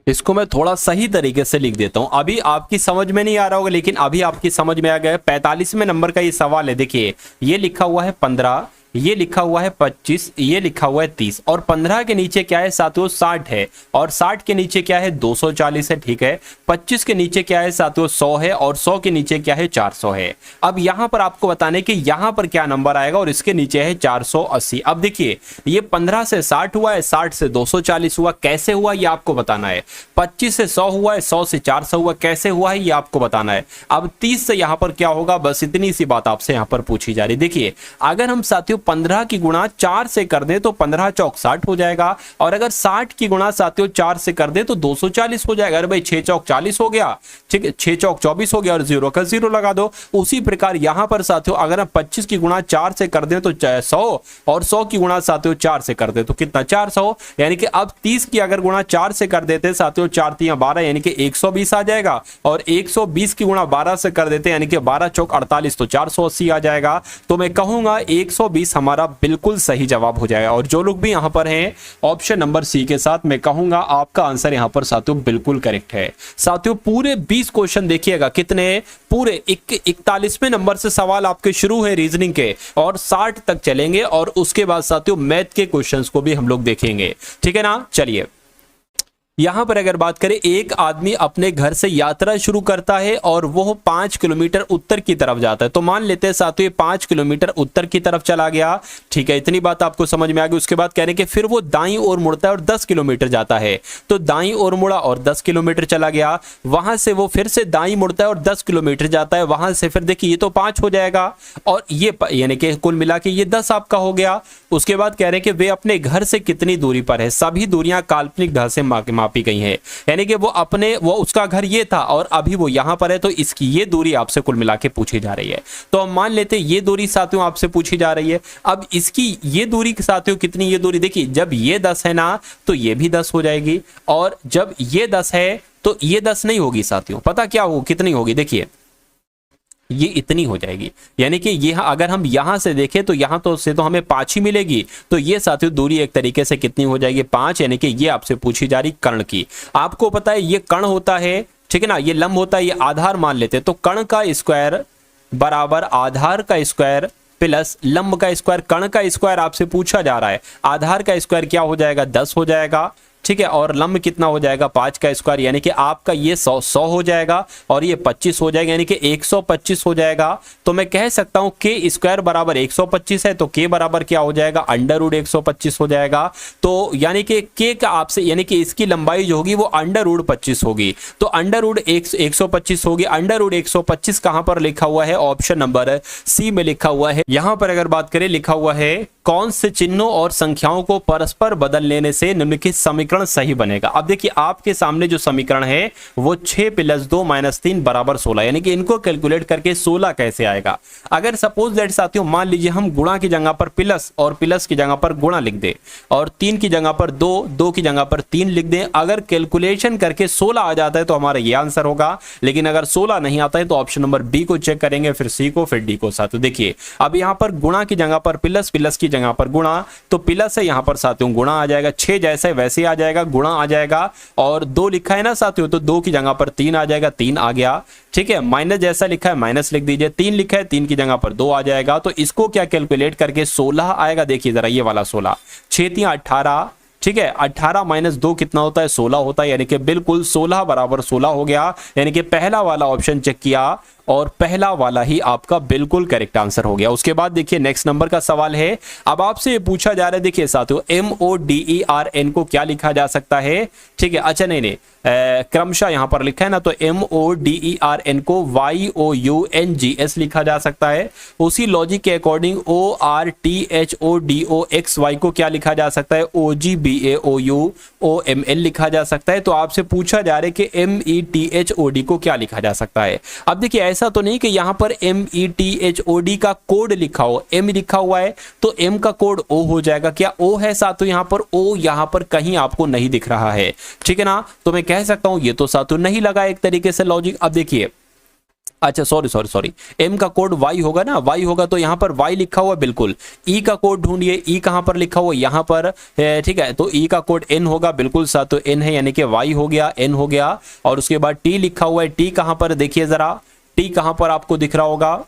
इसको मैं थोड़ा सही तरीके से लिख देता हूं, अभी आपकी समझ में नहीं आ रहा होगा लेकिन अभी आपकी समझ में आ गया। 45वें नंबर का ये सवाल है। देखिए ये लिखा हुआ है 15, ये लिखा हुआ है 25, ये लिखा हुआ है 30 और 15 के नीचे क्या है साथियों 60 है और 60 के नीचे क्या है 240 है। ठीक है, 25 के नीचे क्या है साथियों 100 है और 100 के नीचे क्या है 400 है। अब यहां पर आपको बताने कि यहां पर क्या नंबर आएगा और इसके नीचे है 480। अब देखिए ये 15 से 60 हुआ है, 60 से 240 हुआ, कैसे हुआ ये आपको बताना है। 25 से 100 हुआ है, 100 से 400 हुआ, कैसे हुआ है ये आपको बताना है। अब 30 से यहां पर क्या होगा, बस इतनी सी बात आपसे यहां पर पूछी जा रही। देखिए अगर हम साथियों साथियों 15 की गुणा 4 से कर दे तो 15 चौक 60 हो जाएगा, और अगर 60 की गुणा साथियों 4 से कर दे तो 240 हो जाएगा। अरे भाई 6 चौक 40 हो गया, ठीक है, 6 चौक 24 हो गया और 0 का 0 लगा दो। उसी प्रकार यहां पर साथियों अगर हम 25 की गुणा 4 से कर दें तो 100, और 100 की गुणा साथियों 4 से कर दे तो कितना 400, यानी कि अब 30 की अगर गुणा 4 से कर देते साथियों 4 3 12 यानी कि 120 आ जाएगा, और 120 की गुणा 12 से कर देते यानी कि 12 चौक 48 तो 480 आ जाएगा। तो मैं कहूंगा 120 हमारा बिल्कुल सही जवाब हो जाएगा। और जो लोग भी यहां पर हैं ऑप्शन नंबर सी के साथ, मैं कहूंगा आपका आंसर यहां पर साथियों बिल्कुल करेक्ट है। साथियों पूरे 20 क्वेश्चन देखिएगा, कितने पूरे 41वें नंबर से सवाल आपके शुरू है रीजनिंग के, और 60 तक चलेंगे, और उसके बाद साथियों मैथ के क्वेश्चंस को भी हम लोग देखेंगे, ठीक है ना। चलिए यहां पर अगर बात करें, एक आदमी अपने घर से यात्रा शुरू करता है और वो 5 किलोमीटर उत्तर की तरफ जाता है। तो मान लेते हैं साथियों ये 5 किलोमीटर उत्तर की तरफ चला गया, ठीक है, इतनी बात आपको समझ में आ गई। उसके बाद कह रहे हैं कि फिर वो दाईं ओर मुड़ता है और 10 किलोमीटर जाता है। तो दाईं ओर मुड़ा और 10 किलोमीटर चला गया, वहां से वो फिर से दाईं मुड़ता है और 10 किलोमीटर जाता है, वहां से फिर देखिए ये तो 5 हो जाएगा, और ये यानी कि कुल मिला के ये 10 आपका हो गया। उसके बाद कह रहे हैं कि वे अपने घर से कितनी दूरी पर है। सभी दूरियां काल्पनिक ढंग से मापी गई है, यानी कि वो उसका घर ये था और अभी वो यहां पर है, तो इसकी ये दूरी आपसे कुल मिला के पूछी जा रही है। तो हम मान लेते हैं ये दूरी साथियों आपसे पूछी जा रही है। अब इसकी ये दूरी साथियों कितनी, ये दूरी देखिए जब ये 10 है ना तो ये भी 10 हो जाएगी, और जब ये 10 है तो ये 10 नहीं होगी साथियों, पता क्या हो कितनी होगी, देखिए ये इतनी हो जाएगी। यानी कि ये अगर हम यहां से देखें तो यहां तो से तो हमें 5 ही मिलेगी, तो ये साथियों दूरी एक तरीके से कितनी हो जाएगी 5, यानी कि ये आपसे पूछी जा रही कर्ण की। आपको पता है ये कर्ण होता है, ठीक है ना, ये लंब होता है, ये आधार मान लेते हैं। तो कर्ण का स्क्वायर बराबर आधार का स्क्वायर प्लस लंब का स्क्वायर। कर्ण का स्क्वायर आपसे पूछा जा रहा है, आधार का स्क्वायर क्या हो जाएगा 10 हो जाएगा, ठीक है, और लंब कितना हो जाएगा 5 का स्क्वायर, यानी कि आपका ये 100 हो जाएगा और ये 25 हो जाएगा, यानी कि 125 हो जाएगा। तो मैं कह सकता हूं के स्क्वायर बराबर 125 है, तो के बराबर क्या हो जाएगा √125 हो जाएगा। तो यानी कि के का आपसे यानी कि इसकी लंबाई जो होगी वो √25 होगी, तो √125 होगी। √125 कहां पर लिखा हुआ है, ऑप्शन नंबर सी में लिखा हुआ है। यहां पर अगर बात करें लिखा हुआ है कौन से चिन्हों और संख्याओं को परस्पर बदल लेने से निम्नलिखित समीकरण सही बनेगा। अब देखिए आपके सामने जो समीकरण है वो 6 + 2 - 3 = 16, यानी कि इनको कैलकुलेट करके 16 कैसे आएगा। अगर सपोज दैट साथियों मान लीजिए हम गुणा की जगह पर प्लस और प्लस की जगह पर गुणा लिख दे, और 3 की जगह पर 2, 2 की जगह पर 3 लिख दें, अगर कैलकुलेशन करके 16 आ जाता है तो हमारा ये आंसर होगा। लेकिन अगर 16 नहीं आता है तो ऑप्शन नंबर बी को चेक करेंगे, फिर सी को, फिर डी को। साथियों देखिए अब यहां पर गुणा की जगह पर प्लस, प्लस की जगह पर गुणा, तो प्लस है यहां पर साथियों गुणा आ जाएगा, 6 जैसे वैसे आ जाएगा, गुणा आ जाएगा, और 2 लिखा है ना साथियों तो 2 की जगह पर 3 आ जाएगा, 3 आ गया, ठीक है। माइनस जैसा लिखा है माइनस लिख दीजिए, 3 लिखा है 3 की जगह पर 2 आ जाएगा, तो इसको क्या कैलकुलेट करके 16 आएगा। देखिए जरा ये वाला 16, 6 3 18, ठीक है, 18 - 2 कितना होता है 16 होता है, यानी कि बिल्कुल 16 बराबर 16 हो गया। यानी कि पहला वाला ऑप्शन चेक किया और पहला वाला ही आपका बिल्कुल करेक्ट आंसर हो गया। उसके बाद देखिए नेक्स्ट नंबर का सवाल है। अब आपसे ये पूछा जा रहा है, देखिए साथियों MODERN को क्या लिखा जा सकता है, ठीक है, अच्छा नहीं क्रमशः यहां पर लिखा है ना, तो MODERN को YOUNGS लिखा जा सकता है। उसी लॉजिक के अकॉर्डिंग ORTHODOXY को क्या लिखा जा सकता है, OGBAOUOML लिखा जा सकता है। तो आपसे पूछा जा रहा है कि METHOD को क्या लिखा जा सकता है। अब देखिए ऐसा तो नहीं कि यहां पर METHOD का कोड लिखा हो, M लिखा हुआ है तो M का कोड O हो जाएगा। क्या O है साथियों यहां पर, O यहां पर कहीं आपको नहीं दिख रहा है, ठीक है ना। तो मैं कह सकता हूं ये तो साथियों नहीं लगा एक तरीके से लॉजिक। अब देखिए अच्छा सॉरी M का कोड Y होगा ना, Y होगा तो यहां पर Y लिखा हुआ बिल्कुल। E का कोड ढूंढिए, E कहां पर लिखा हुआ यहां पर, ठीक है, तो E का कोड N होगा बिल्कुल साथियों, N है यानी कि Y हो गया, N हो गया। और उसके बाद T लिखा हुआ है, T कहां पर देखिए जरा, T कहां पर आपको दिख रहा होगा,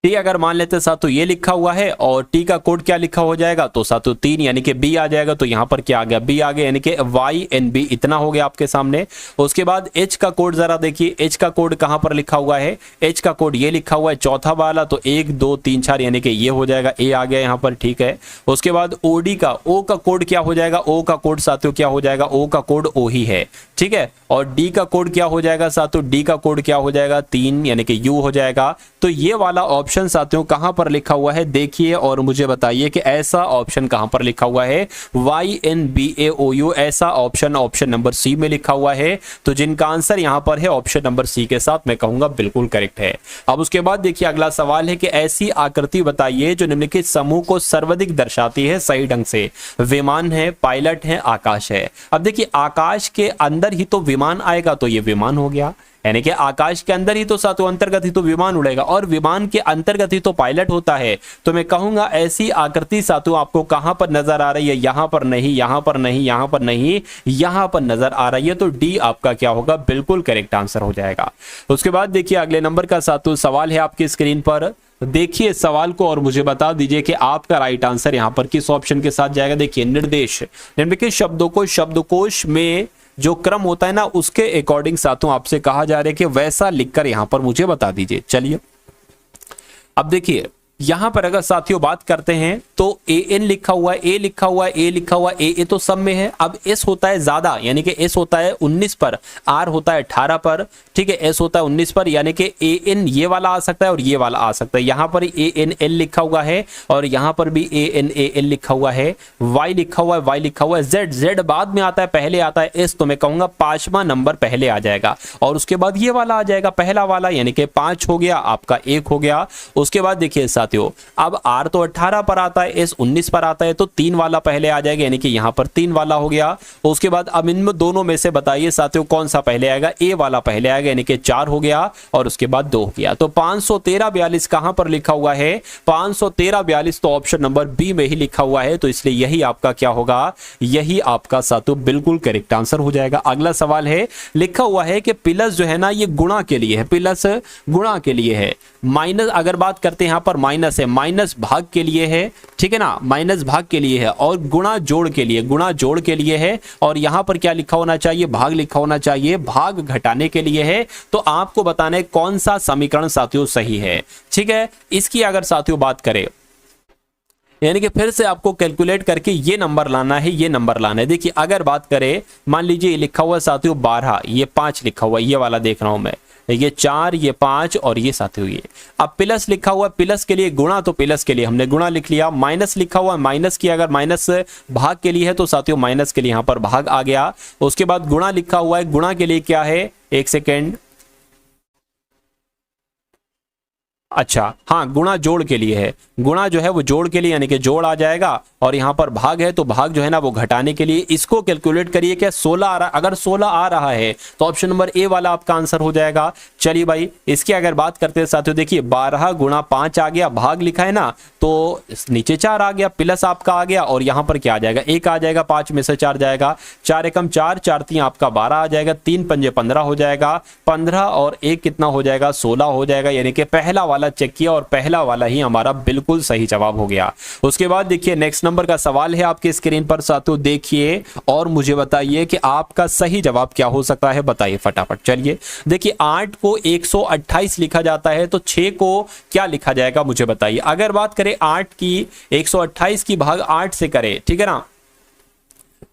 टी अगर मान लेते साथियों ये लिखा हुआ है और टी का कोड क्या लिखा हो जाएगा, तो साथियों 3 यानी कि बी आ जाएगा। तो यहाँ पर क्या आ गया, बी आ गया, यानी कि वाई एन बी इतना हो गया आपके सामने। उसके बाद एच का कोड जरा देखिए, एच का कोड कहां पर लिखा हुआ है, एच का कोड ये लिखा हुआ है चौथा वाला, तो 1 2 3 4 यानी कि ये हो जाएगा, ए आ गया यहाँ पर, ठीक है। उसके बाद ओडी का, ओ का कोड क्या हो जाएगा, ओ का कोड साथियों क्या हो जाएगा, ओ का कोड ओ ही है, ठीक है। और डी का कोड क्या हो जाएगा साथियों, डी का कोड क्या हो जाएगा 3 यानी कि यू हो जाएगा। तो ये वाला ऑप्शन साथियों कहां पर लिखा हुआ है देखिए और मुझे बताइए कि ऐसा ऑप्शन कहां पर लिखा हुआ है, YNBAOU, ऐसा ऑप्शन ऑप्शन नंबर सी में लिखा हुआ है। तो जिनका आंसर यहां पर है ऑप्शन नंबर सी के साथ मैं कहूंगा बिल्कुल करेक्ट है। अब उसके बाद देखिए अगला सवाल है कि ऐसी आकृति बताइए जो निम्नलिखित समूह को सर्वाधिक दर्शाती है सही ढंग से। विमान है, पायलट है, आकाश है। अब देखिए आकाश के अंदर ही तो विमान आएगा, तो ये विमान हो गया, यानी कि आकाश के अंदर ही तो साथियों अंतर्गत ही तो विमान उड़ेगा और विमान के अंतर्गत ही तो पायलट होता है। तो मैं कहूंगा ऐसी आकृति साथियों आपको कहां पर नजर आ रही है, यहां पर नहीं, यहां पर नहीं, यहां पर नहीं, यहां पर नजर आ रही है। तो डी आपका क्या होगा, बिल्कुल करेक्ट आंसर हो जाएगा। उसके बाद देखिए अगले नंबर का साथियों सवाल है आपकी स्क्रीन पर, देखिए सवाल को और मुझे बता दीजिए कि आपका राइट आंसर यहां पर किस ऑप्शन के साथ जाएगा। देखिए निर्देश, निम्नलिखित शब्दों को शब्दकोश में जो क्रम होता है ना उसके अकॉर्डिंग साथियों आपसे कहा जा रहा है कि वैसा लिखकर यहां पर मुझे बता दीजिए। चलिए अब देखिए यहां पर अगर साथियों बात करते हैं तो एन लिखा हुआ है, ए लिखा हुआ है, ए लिखा हुआ है, ए तो सब में है। अब एस होता है ज्यादा, यानी कि एस होता है 19 पर, आर होता है 18 पर, ठीक है, एस होता है 19 पर, यानी कि ए एन ये वाला आ सकता है और ये वाला आ सकता है। यहां पर ए एन एल लिखा हुआ है और यहां पर भी ए एन ए एल लिखा हुआ है, वाई लिखा हुआ है, वाई लिखा हुआ है, जेड, जेड बाद में आता है, पहले आता है एस। तो मैं कहूंगा 5वां नंबर पहले आ जाएगा और उसके बाद ये वाला आ जाएगा पहला वाला, यानी कि 5 हो गया आपका, 1 हो गया। उसके बाद देखिए साथियों अब आर तो 18 पर आता है, एस 19 पर आता है, तो 3 वाला पहले आ जाएगा, यानी कि यहां पर 3 वाला हो गया। उसके बाद अब इन दोनों में से बताइए साथियों कौन सा पहले आएगा, ए वाला पहले आएगा, यानी कि 4 हो गया और उसके बाद 2 हो गया। तो 513-42 कहां पर लिखा हुआ है, 513-42 तो ऑप्शन नंबर बी में ही लिखा हुआ है। तो इसलिए यही आपका क्या होगा, यही आपका साथियों बिल्कुल करेक्ट आंसर हो जाएगा। अगला सवाल है, लिखा हुआ है कि प्लस जो है ना ये गुणा के लिए है, प्लस गुणा के लिए है, माइनस अगर बात करते हैं यहां पर माइनस है, माइनस भाग के लिए है, ठीक है ना, माइनस भाग के लिए है, और गुणा जोड़ के लिए, गुणा जोड़ के लिए है, और यहां पर क्या लिखा होना चाहिए, भाग लिखा होना चाहिए, भाग घटाने के लिए है। तो आपको बताना है कौन सा समीकरण साथियों सही है, ठीक है। इसकी अगर साथियों बात करें, यानी कि फिर से आपको कैलकुलेट करके ये नंबर लाना है, ये नंबर लाना है। देखिए अगर बात करें, मान लीजिए ये लिखा हुआ है साथियों 12, ये 5 लिखा हुआ है, ये वाला देख रहा हूं मैं, ये 4, ये 5 और ये साथियों ये। अब प्लस लिखा हुआ, प्लस के लिए गुणा, तो प्लस के लिए हमने गुणा लिख लिया। माइनस लिखा हुआ, माइनस की अगर माइनस भाग के लिए है तो साथियों माइनस के लिए यहां पर भाग आ गया। उसके बाद गुणा लिखा हुआ है, गुणा के लिए क्या है, एक सेकेंड, अच्छा हाँ गुणा जोड़ के लिए है, गुणा जो है वो जोड़ के लिए, यानी कि जोड़ आ जाएगा, और यहां पर भाग है तो भाग जो है ना वो घटाने के लिए। इसको कैलकुलेट करिए, क्या 16 आ रहा, अगर 16 आ रहा है तो ऑप्शन नंबर ए वाला आपका आंसर हो जाएगा। चलिए भाई इसकी अगर बात करते हैं साथियों, देखिए 12 गुणा 5 आ गया, भाग लिखा है ना, तो नीचे 4 आ गया, प्लस आपका आ गया, और यहां पर क्या आ जाएगा, 1 आ जाएगा, 5 में से 4 जाएगा, 4 एकम 4, 4 3 आपका 12 आ जाएगा, 3 पंजे 15 हो जाएगा, 15 और 1 कितना हो जाएगा, 16 हो जाएगा। यानी कि पहला वाला चेक किया और पहला वाला ही हमारा बिल्कुल सही जवाब हो गया। उसके बाद देखिए नेक्स्ट नंबर का सवाल है आपके स्क्रीन पर साथियों, देखिए और मुझे बताइए कि आपका सही जवाब क्या हो सकता है, बताइए फटाफट। चलिए देखिए 8 को 128 लिखा जाता है, तो 6 को क्या लिखा जाएगा मुझे बताइए। अगर बात करें 8 की 128 की भाग 8 से करें, ठीक है ना,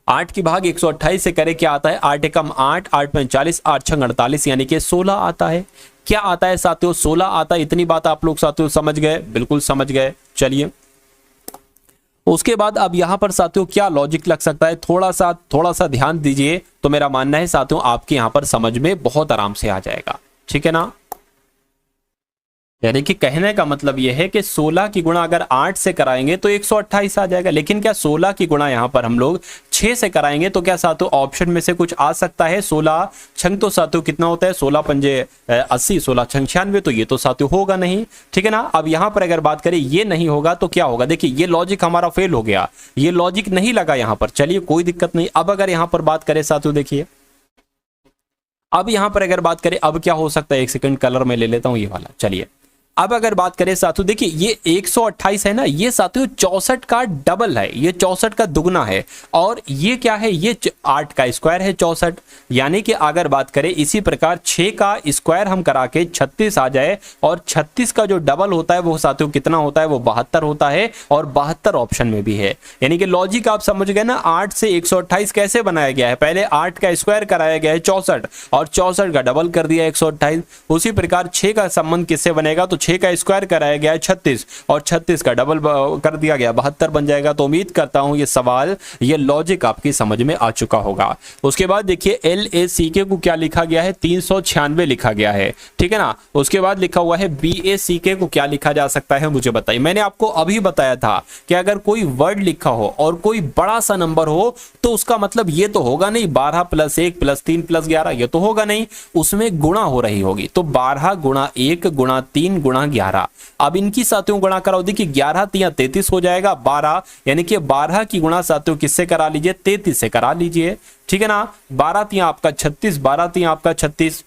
8 की भाग 128 से करे, क्या आता है, 8 एकम 8, 8 में 40, 8 छंग 48, यानी कि 16 आता है। क्या आता है साथियों, 16 आता है। इतनी बात आप लोग साथियों समझ गए, बिल्कुल समझ गए। चलिए उसके बाद अब यहां पर साथियों क्या लॉजिक लग सकता है, थोड़ा सा ध्यान दीजिए, तो मेरा मानना है साथियों आपके यहां पर समझ में बहुत आराम से आ जाएगा, ठीक है ना। यानी कि कहने का मतलब यह है कि 16 की गुणा अगर 8 से कराएंगे तो 128 आ जाएगा, लेकिन क्या 16 की गुणा यहां पर हम लोग 6 से कराएंगे तो क्या साथियों ऑप्शन में से कुछ आ सकता है। 16 छंग तो साथियों कितना होता है, 16 पंजे 80, 16 छंग 96, तो ये तो साथियों होगा नहीं, ठीक है ना। अब यहां पर अगर बात करें ये नहीं होगा तो क्या होगा, देखिए ये लॉजिक हमारा फेल हो गया, ये लॉजिक नहीं लगा यहां पर। चलिए कोई दिक्कत नहीं। अब अगर यहां पर बात करें साथियों, देखिए अब यहां पर अगर बात करें अब क्या हो सकता है, एक सेकंड कलर में ले लेता हूं ये वाला। चलिए अब अगर बात करें साथियों, देखिए ये 128 है ना, ये साथियों 64 का डबल है, ये 64 का दुगना है। और ये क्या है, ये 8 का स्क्वायर है 64। यानी कि अगर बात करें इसी प्रकार 6 का स्क्वायर हम करा के 36 आ जाए, और 36 का जो डबल होता है वो साथियों कितना होता है, वो 72 होता है। और 72 ऑप्शन में भी है। यानी कि लॉजिक आप समझ गए ना। 8 से 128 कैसे बनाया गया है, पहले 8 का स्क्वायर कराया गया है 64, और 64 का डबल कर दिया 128। उसी प्रकार 6 का संबंध किससे बनेगा, तो 6 का स्क्वायर कराया गया है 36, और 36 का डबल कर दिया गया 72 बन जाएगा। तो उम्मीद करता हूं ये सवाल, ये लॉजिक आपकी समझ में आ चुका होगा। उसके बाद देखिए LACK को क्या लिखा गया है, 396 लिखा गया है, ठीक है ना। उसके बाद लिखा हुआ है BACK को क्या लिखा जा सकता है, मुझे बताइए। मैंने आपको अभी बताया था कि अगर कोई वर्ड लिखा हो और कोई बड़ा सा नंबर हो तो उसका मतलब ये तो होगा नहीं 12 + 1 + 3 + 11, ये तो होगा नहीं, उसमें गुणा हो रही होगी। तो 12 × 1 × 3 × 11। अब इनकी साथियों गुणा कराओ, देखिए 11 × 3 = 33 हो जाएगा 12, यानी कि 12 की गुणा साथियों किससे करा लीजिए, 33 से करा लीजिए, ठीक है ना। 12 × 3 आपका 36, 12 × 3 आपका 36,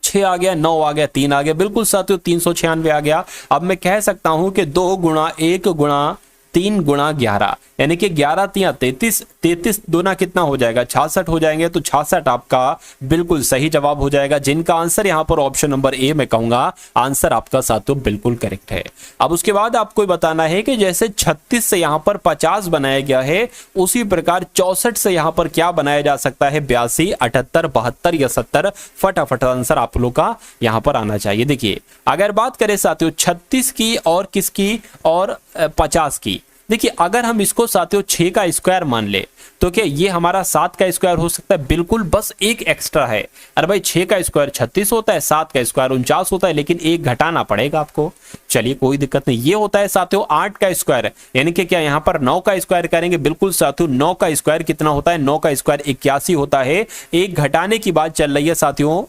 6 आ गया, 9 आ गया, 3 आ गया, बिल्कुल साथियों 396 आ गया। अब मैं कह सकता हूं कि 2 × 1 × 3 × 11, यानी कि 11 × 3 = 33, 33 दूना कितना हो जाएगा, 66 हो जाएंगे। तो 66 आपका बिल्कुल सही जवाब हो जाएगा, जिनका आंसर यहां पर ऑप्शन नंबर ए मैं कहूंगा आंसर आपका साथियों बिल्कुल करेक्ट है। अब उसके बाद आपको बताना है कि जैसे 36 से यहां पर 50 बनाया गया है, उसी प्रकार 64 से यहां पर क्या बनाया जा सकता है, 82, 78, 72 या 70। फटाफट आंसर आप लोग का यहां पर आना चाहिए। देखिए अगर बात करें साथियों 36 की और किसकी, और 50 की, देखिए अगर हम इसको साथियों 6 का स्क्वायर मान ले तो क्या ये हमारा 7 का स्क्वायर हो सकता है, बिल्कुल, बस एक एक्स्ट्रा है। अरे भाई 6 का स्क्वायर 36 होता है, 7 का स्क्वायर 49 होता है, लेकिन एक घटाना पड़ेगा आपको। चलिए कोई दिक्कत नहीं। ये होता है साथियों 8 का स्क्वायर, यानी कि क्या यहाँ पर 9 का स्क्वायर करेंगे, बिल्कुल साथियों 9 का स्क्वायर कितना होता है, 9 का स्क्वायर 81 होता है। एक घटाने की बात चल रही है साथियों,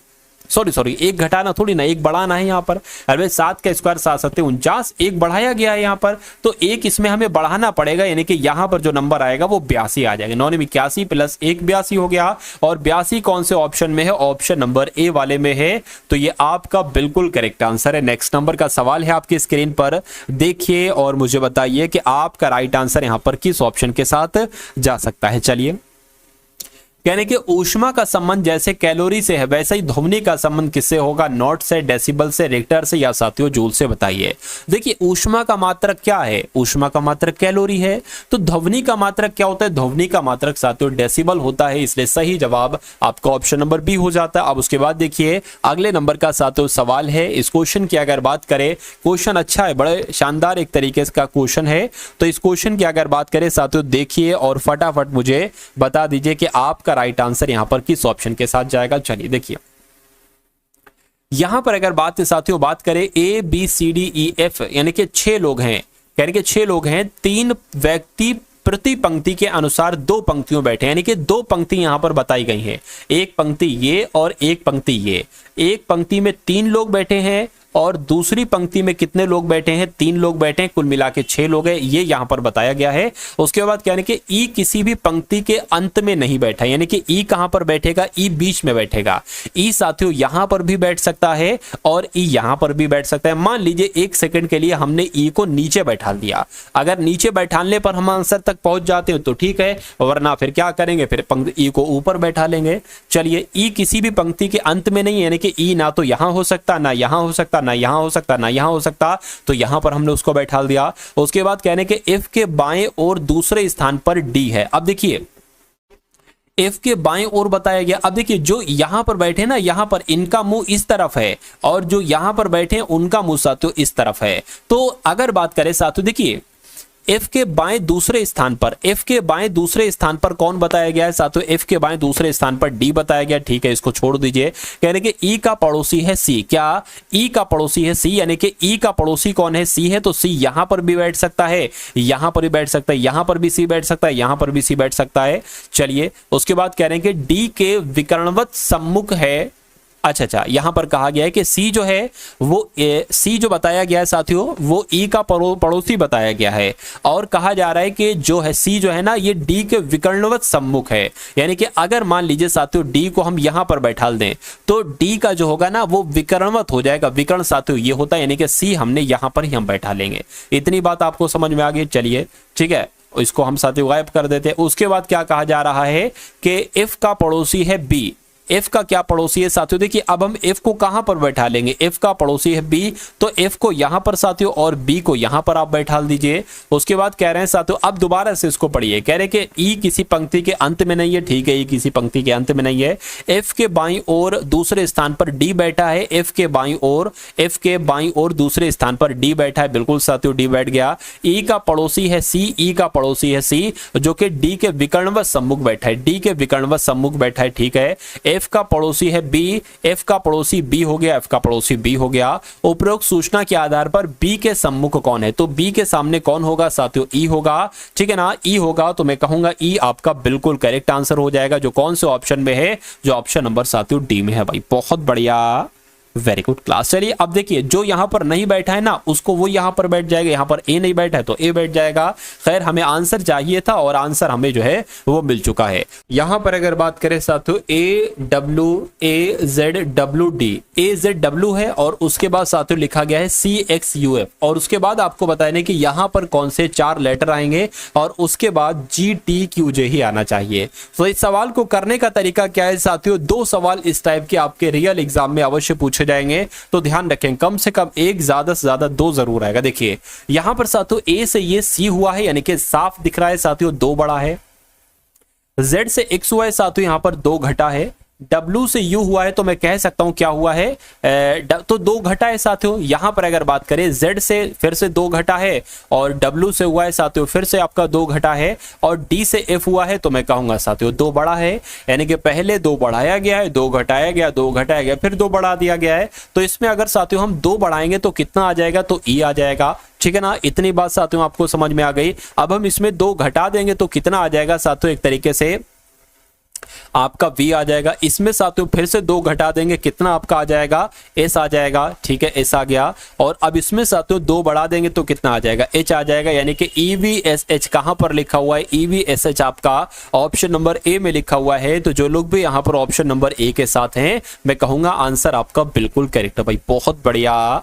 सॉरी एक घटाना थोड़ी ना, एक बढ़ाना है यहाँ पर। अरे 7 का स्क्वायर 7 7 49, एक बढ़ाया गया है यहाँ पर, तो एक इसमें हमें बढ़ाना पड़ेगा, यानी कि यहाँ पर जो नंबर आएगा वो 82 आ जाएगा। 9 में 81 + 1 82 हो गया। और 82 कौन से ऑप्शन में है, ऑप्शन नंबर ए वाले में है। तो ये आपका बिल्कुल करेक्ट आंसर है। नेक्स्ट नंबर का सवाल है आपकी स्क्रीन पर, देखिए और मुझे बताइए कि आपका राइट आंसर यहाँ पर किस ऑप्शन के साथ जा सकता है। चलिए, कहने कि ऊष्मा का संबंध जैसे कैलोरी से है वैसे ही ध्वनि का संबंध किससे होगा, नॉट से, डेसिबल से, रिक्टर से या साथियों जूल से, बताइए। देखिए ऊष्मा का मात्रक क्या है, ऊष्मा का मात्रक कैलोरी है। तो ध्वनि का मात्रक क्या होता है, ध्वनि का मात्रक साथियों डेसिबल होता है, इसलिए सही जवाब आपका ऑप्शन नंबर बी हो जाता है। अब उसके बाद देखिए अगले नंबर का साथियों सवाल है। इस क्वेश्चन की अगर बात करें, क्वेश्चन अच्छा है, बड़े शानदार एक तरीके का क्वेश्चन है। तो इस क्वेश्चन की अगर बात करें साथियों, देखिए और फटाफट मुझे बता दीजिए कि आपका राइट आंसर यहां पर किस ऑप्शन के साथ जाएगा। चलिए देखिए, यहां पर अगर साथियों बात करें ABCDEF, यानी कि 6 लोग हैं, यानी कि 6 लोग हैं, 3 व्यक्ति प्रति पंक्ति के अनुसार 2 पंक्तियों बैठे, यानी कि 2 पंक्ति यहां पर बताई गई हैं, एक पंक्ति ये और एक पंक्ति ये। एक पंक्ति में 3 लोग बैठे हैं और दूसरी पंक्ति में कितने लोग बैठे हैं, 3 लोग बैठे हैं, कुल मिला के 6 लोग हैं, ये यहां पर बताया गया है। उसके बाद क्या है कि ई किसी भी पंक्ति के अंत में नहीं बैठा, यानी कि ई कहां पर बैठेगा, ई बीच में बैठेगा। ई साथियों यहां पर भी बैठ सकता है और ई यहां पर भी बैठ सकता है। मान लीजिए 1 सेकंड के लिए हमने ई को नीचे बैठा दिया, अगर नीचे बैठाने पर हम आंसर तक पहुंच जाते हैं तो ठीक है, वरना फिर क्या करेंगे, फिर ई को ऊपर बैठा लेंगे। चलिए, ई किसी भी पंक्ति के अंत में नहीं, यानी कि ई ना तो यहां हो सकता, ना यहां हो सकता, ना यहां हो सकता, ना यहां हो सकता, तो यहां पर हमने उसको बैठा दिया। उसके बाद कहने के एफ के बाएं और दूसरे स्थान पर डी है। अब देखिए एफ के बाएं ओर बताया गया। अब देखिए जो यहां पर बैठे ना, यहां पर इनका मुंह इस तरफ है और जो यहां पर बैठे उनका मुंह साथियों इस तरफ है। तो अगर बात करें साथियों, देखिए एफ के बाएं दूसरे स्थान पर, एफ के बाएं दूसरे स्थान पर कौन बताया गया है साथियों, एफ के बाएं दूसरे स्थान पर डी बताया गया। ठीक है, इसको छोड़ दीजिए। कह रहे कि ई का पड़ोसी है सी, क्या ई का पड़ोसी है सी, यानी कि ई का पड़ोसी कौन है, सी है। तो सी यहां पर भी बैठ सकता है, यहां पर भी बैठ सकता है, यहां पर भी सी बैठ सकता है, यहां पर भी सी बैठ सकता है। चलिए उसके बाद कह रहे हैं कि डी के विकर्णवत सम्मुख है, अच्छा, यहां पर कहा गया है कि सी जो है वो सी जो बताया गया है साथियों वो ई का पड़ोसी बताया गया है, और कहा जा रहा है कि जो है सी जो है ना ये डी के विकर्णवत सम्मुख है। यानी कि अगर मान लीजिए साथियों डी को हम यहां पर बैठा दें तो डी का जो होगा ना वो विकर्णवत हो जाएगा। विकर्ण साथियों ये होता है, यानी कि सी हमने यहां पर ही हम बैठा लेंगे। इतनी बात आपको समझ में आ गई। चलिए ठीक है, इसको हम साथियों गायब कर देते हैं। उसके बाद क्या कहा जा रहा है कि एफ का पड़ोसी है बी। एफ का क्या पड़ोसी है साथियों, देखिए अब हम एफ को कहां पर बैठा लेंगे, एफ का पड़ोसी है बी, तो एफ को यहां पर साथियों और बी को यहां पर आप बैठा दीजिए। उसके बाद कह रहे हैं साथियों, अब दोबारा से इसको पढ़िए, कह रहे हैं कि ई किसी पंक्ति के अंत में नहीं है, ठीक है, ई किसी पंक्ति के अंत में नहीं है। एफ के बाईं ओर दूसरे स्थान पर डी बैठा है, एफ के बाईं ओर दूसरे स्थान पर डी बैठा है, बिल्कुल साथियों डी बैठ गया। ई का पड़ोसी है सी, ई का पड़ोसी है सी जो कि डी के विकर्णवत सम्मुख बैठा है, डी के विकर्णवत सम्मुख बैठा है, ठीक है। एफ का पड़ोसी है बी, एफ का पड़ोसी बी हो गया, एफ का पड़ोसी बी हो गया। उपरोक्त सूचना के आधार पर बी के सम्मुख कौन है, तो बी के सामने कौन होगा साथियों, ई होगा, ठीक है ना, ई होगा। तो मैं कहूंगा ई आपका बिल्कुल करेक्ट आंसर हो जाएगा, जो कौन से ऑप्शन में है, जो ऑप्शन नंबर साथियों डी में है। भाई बहुत बढ़िया, वेरी गुड क्लास। चलिए अब देखिए, जो यहां पर नहीं बैठा है ना उसको वो यहां पर बैठ जाएगा, यहां पर ए नहीं बैठा है तो ए बैठ जाएगा। खैर हमें आंसर चाहिए था और आंसर हमें जो है वो मिल चुका है। यहां पर अगर बात करें साथियों ए जेड डब्ल्यू डी, ए जेड डब्ल्यू है और उसके बाद साथियों लिखा गया है सी एक्स यू एफ, और उसके बाद आपको बताने कि यहां पर कौन से 4 लेटर आएंगे और उसके बाद जी टी क्यू जे ही आना चाहिए। तो इस सवाल को करने का तरीका क्या है साथियों, 2 सवाल इस टाइप के आपके रियल एग्जाम में अवश्य पूछे जाएंगे, तो ध्यान रखें कम से कम एक, ज्यादा से ज्यादा 2 जरूर आएगा। देखिए यहां पर साथियों ए से ये सी हुआ है, यानी कि साफ दिख रहा है साथियों 2 बड़ा है। जेड से एक्स हुआ है साथियों, यहां पर 2 घटा है। W से U हुआ है तो मैं कह सकता हूं क्या हुआ है, तो 2 घटा है साथियों। यहां पर अगर बात करें Z से फिर से 2 घटा है, और W से हुआ है साथियों फिर से आपका 2 घटा है, और D से F हुआ है तो मैं कहूंगा साथियों 2 बड़ा है। यानी कि पहले 2 बढ़ाया गया है, 2 घटाया गया, 2 घटाया गया, फिर 2 बढ़ा दिया गया है। तो इसमें अगर साथियों हम 2 बढ़ाएंगे तो कितना आ जाएगा, तो E आ जाएगा, ठीक है ना। इतनी बात साथियों आपको समझ में आ गई। अब हम इसमें 2 घटा देंगे तो कितना आ जाएगा साथियों, एक तरीके से आपका V आ जाएगा। इसमें साथियों फिर से 2 घटा देंगे, कितना आपका आ जाएगा, S आ जाएगा, ठीक है, S आ गया। और अब इसमें साथियों 2 बढ़ा देंगे तो कितना आ जाएगा, H आ जाएगा। यानी कि EVSH कहां पर लिखा हुआ है, EVSH आपका ऑप्शन नंबर ए में लिखा हुआ है। तो जो लोग भी यहां पर ऑप्शन नंबर ए के साथ हैं, मैं कहूंगा आंसर आपका बिल्कुल करेक्ट है। भाई बहुत बढ़िया,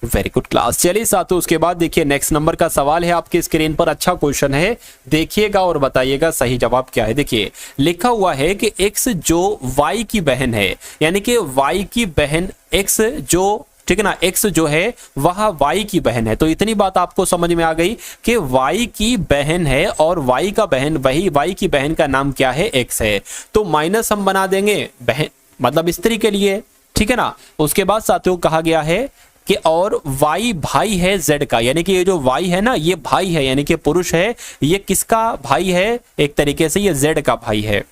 वेरी गुड क्लास। चलिए साथियों उसके बाद देखिए नेक्स्ट नंबर का सवाल है आपके स्क्रीन पर, अच्छा क्वेश्चन है, देखिएगा और बताइएगा सही जवाब क्या है। देखिए लिखा हुआ है कि x जो y की बहन है, यानी कि y की बहन x जो, ठीक है ना, x जो है वह y की बहन है। तो इतनी बात आपको समझ में आ गई कि y की बहन है और y का बहन, वही y की बहन का नाम क्या है, x है। तो माइनस हम बना देंगे बहन मतलब स्त्री के लिए, ठीक है ना। उसके बाद साथियों कहा गया है कि और Y भाई है Z का, यानी कि ये जो Y है ना ये भाई है, यानी कि पुरुष है। ये किसका भाई है, एक तरीके से ये Z का भाई है।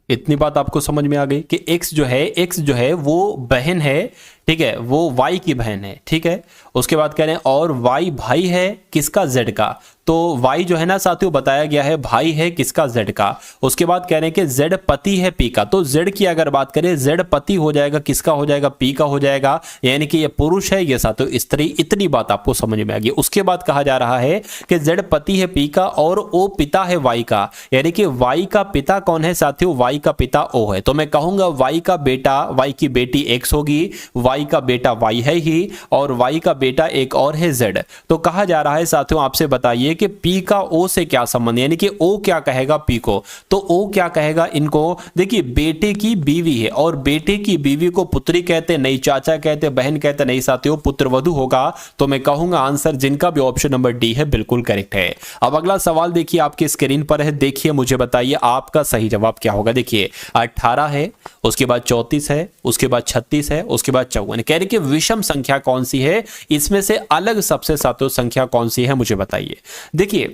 इतनी बात आपको समझ में आ गई कि x जो है वो बहन है, ठीक है, वो y की बहन है, ठीक है। उसके बाद कह रहे हैं और y भाई है किसका, z का। तो y जो है ना साथियों बताया गया है भाई है किसका, z का। उसके बाद कह रहे हैं कि z पति है p का। तो z की अगर बात करें, z पति हो जाएगा किसका, हो जाएगा p का हो जाएगा, यानी कि ये पुरुष है, ये साथियों स्त्री। इतनी बात आपको समझ में आ गई। उसके बाद कहा जा रहा है कि z पति है p का और o पिता है y का, यानी कि y का पिता कौन है साथियों, y का पिता o है। तो मैं कहूंगा y का बेटा, y की बेटी x होगी, y का बेटा y है ही, और y का बेटा एक और है z। तो कहा जा रहा है साथियों आपसे बताइए कि p का o से क्या संबंध, यानी कि o क्या कहेगा p को, तो o क्या कहेगा इनको। देखिए बेटे की बीवी है और बेटे की बीवी को पुत्री कहते नहीं, चाचा कहते, बहन कहते नहीं साथियों, पुत्रवधू होगा। तो मैं कहूंगा आंसर जिनका भी ऑप्शन नंबर डी है बिल्कुल करेक्ट है। अब अगला सवाल देखिए आपकी स्क्रीन पर है, देखिए मुझे बताइए आपका सही जवाब क्या होगा। देखिए 18 है, उसके बाद 34 है, उसके बाद 36 है, उसके बाद 54। कह रहे कि विषम संख्या कौन सी है, इसमें से अलग सबसे सातों संख्या कौन सी है मुझे बताइए। देखिए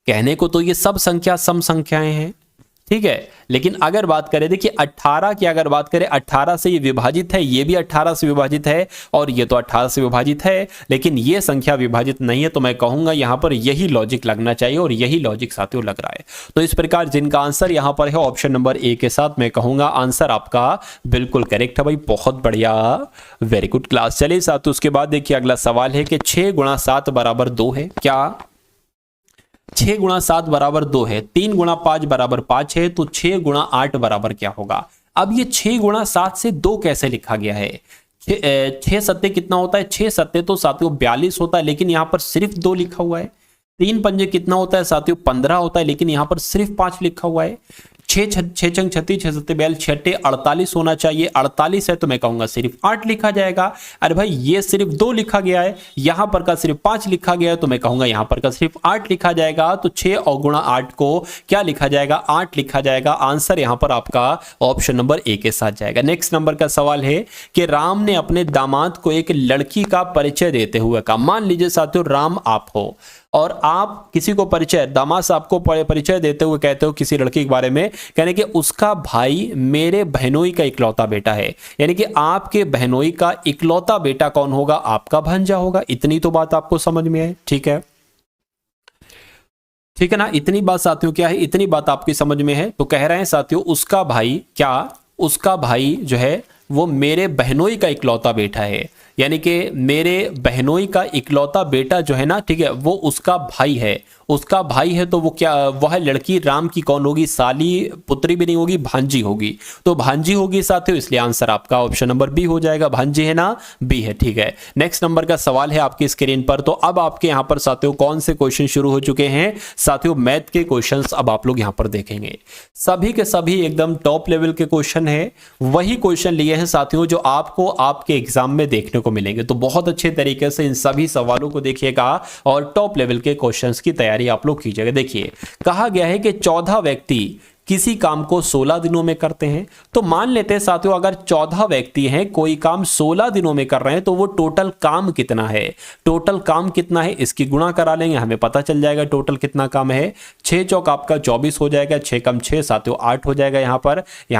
कहने को तो ये सब संख्या सम संख्याएं हैं, ठीक है। लेकिन अगर बात करें, देखिए 18 की अगर बात करें, 18 से ये विभाजित है, ये भी 18 से विभाजित है और ये तो 18 से विभाजित है, लेकिन ये संख्या विभाजित नहीं है। तो मैं कहूंगा यहां पर यही लॉजिक लगना चाहिए और यही लॉजिक साथियों लग रहा है। तो इस प्रकार जिनका आंसर यहां पर है ऑप्शन नंबर ए के साथ, मैं कहूंगा आंसर आपका बिल्कुल करेक्ट है भाई, बहुत बढ़िया, वेरी गुड क्लास। चलिए साथियों उसके बाद देखिए अगला सवाल है कि 6 गुणा 7 बराबर 2 है क्या? 6 गुणा 7 बराबर 2 है, 3 गुणा 5 बराबर 5 है, तो 6 गुणा 8 बराबर क्या होगा? अब ये 6 गुणा 7 से 2 कैसे लिखा गया है? 6 सत्ते कितना होता है? 6 सत्ते तो साथियों 42 होता है, लेकिन यहां पर सिर्फ 2 लिखा हुआ है। 3 पंजे कितना होता है साथियों? 15 होता है, लेकिन यहां पर सिर्फ 5 लिखा हुआ है। 6 छंग 36, 6 सत्ते 42, 6 48 होना चाहिए, 48 है तो मैं कहूंगा सिर्फ 8 लिखा जाएगा। अरे भाई ये सिर्फ 2 लिखा गया है, यहां पर का सिर्फ 5 लिखा गया है, तो मैं कहूंगा यहां पर का सिर्फ 8 लिखा जाएगा। तो 6 और गुणा 8 को क्या लिखा जाएगा? 8 लिखा जाएगा। आंसर यहां पर आपका ऑप्शन नंबर ए के साथ जाएगा। नेक्स्ट नंबर का सवाल है कि राम ने अपने दामाद को एक लड़की का परिचय देते हुए कहा, मान लीजिए साथियों राम आप हो और आप किसी को परिचय, दामाद साहब को परिचय देते हुए कहते हो किसी लड़की के बारे में, कहने कि उसका भाई मेरे बहनोई का इकलौता बेटा है, यानी कि आपके बहनोई का इकलौता बेटा कौन होगा? आपका भांजा होगा। इतनी तो बात आपको समझ में है, ठीक है, ठीक है ना? इतनी बात साथियों क्या है? इतनी बात आपकी समझ में है। तो कह रहे हैं साथियों उसका भाई, क्या उसका भाई जो है वो मेरे बहनोई का इकलौता बेटा है, यानी कि मेरे बहनोई का इकलौता बेटा जो है ना, ठीक है, वो उसका भाई है। उसका भाई है तो वो क्या, वह लड़की राम की कौन होगी? साली, पुत्री भी नहीं होगी, भांजी होगी। तो भांजी होगी साथियों, इसलिए आंसर आपका ऑप्शन नंबर बी हो जाएगा। भांजी है ना? बी है, ठीक है। नेक्स्ट नंबर का सवाल है आपकी स्क्रीन पर। तो अब आपके यहां पर साथियों कौन से क्वेश्चन शुरू हो चुके हैं? साथियों मैथ के क्वेश्चंस अब आप लोग यहां पर देखेंगे, सभी के सभी एकदम टॉप लेवल के क्वेश्चन है। वही क्वेश्चन लिए हैं साथियों जो आपको आपके एग्जाम में देखने को मिलेंगे। तो बहुत अच्छे तरीके से इन सभी सवालों को देखिएगा और टॉप लेवल के क्वेश्चंस की तैयारी आप लोग कीजिएगा। देखिए कहा गया है कि 14 व्यक्ति किसी काम को 16 दिनों में करते हैं। तो मान लेते हैं साथियों अगर 14 व्यक्ति हैं, कोई काम 16 दिनों में कर रहे हैं, तो वो टोटल काम कितना है? टोटल काम कितना है इसकी गुणा करा लेंगे, हमें पता चल जाएगा टोटल कितना काम है। 6 चौक आपका 24 हो जाएगा, 6 कम 6 साथियों 8 हो जाएगा, यहाँ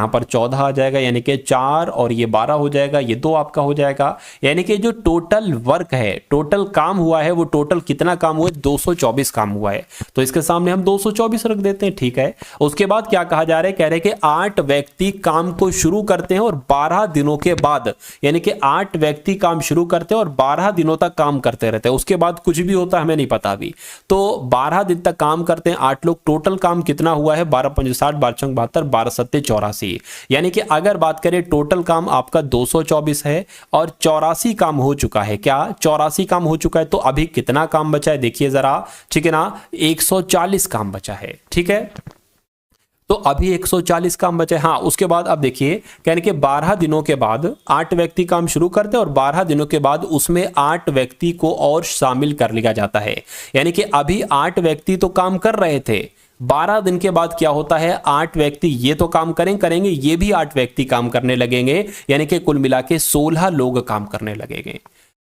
पर 14 आ जाएगा, यानी कि 4 और ये 12 हो जाएगा, ये 2 आपका हो जाएगा। यानी कि जो टोटल वर्क है, टोटल काम हुआ है, वो टोटल कितना काम हुआ है? 224 काम हुआ है। तो इसके सामने हम 224 रख देते हैं, ठीक है। उसके बाद क्या कहा जा रहा है? कह रहे हैं कि 8 व्यक्ति काम को शुरू करते हैं और 12 दिनों के बाद, यानी कि 8 व्यक्ति काम शुरू करते हैं और 12 दिनों तक काम करते रहते हैं। उसके बाद कुछ भी होता है हमें नहीं पता अभी। तो 12 दिन तक काम करते हैं 8 लोग। टोटल काम कितना हुआ है? 12 पंजे 60, 12 चौक 72, 12 सत्ते 84। यानी कि अगर बात करें टोटल काम आपका 224 है और 84 काम हो चुका है। क्या 84 काम हो चुका है? तो अभी कितना काम बचा है देखिए जरा, ठीक है ना? 140 काम बचा है, ठीक है। तो अभी 140 काम बचे। हाँ उसके बाद अब देखिए कहने के 12 दिनों के बाद 8 व्यक्ति काम शुरू करते हैं और 12 दिनों के बाद उसमें 8 व्यक्ति को और शामिल कर लिया जाता है। यानी कि अभी 8 व्यक्ति तो काम कर रहे थे, 12 दिन के बाद क्या होता है? 8 व्यक्ति ये तो काम करेंगे, ये भी 8 व्यक्ति काम करने लगेंगे, यानी कि कुल मिला के 16 लोग काम करने लगेंगे।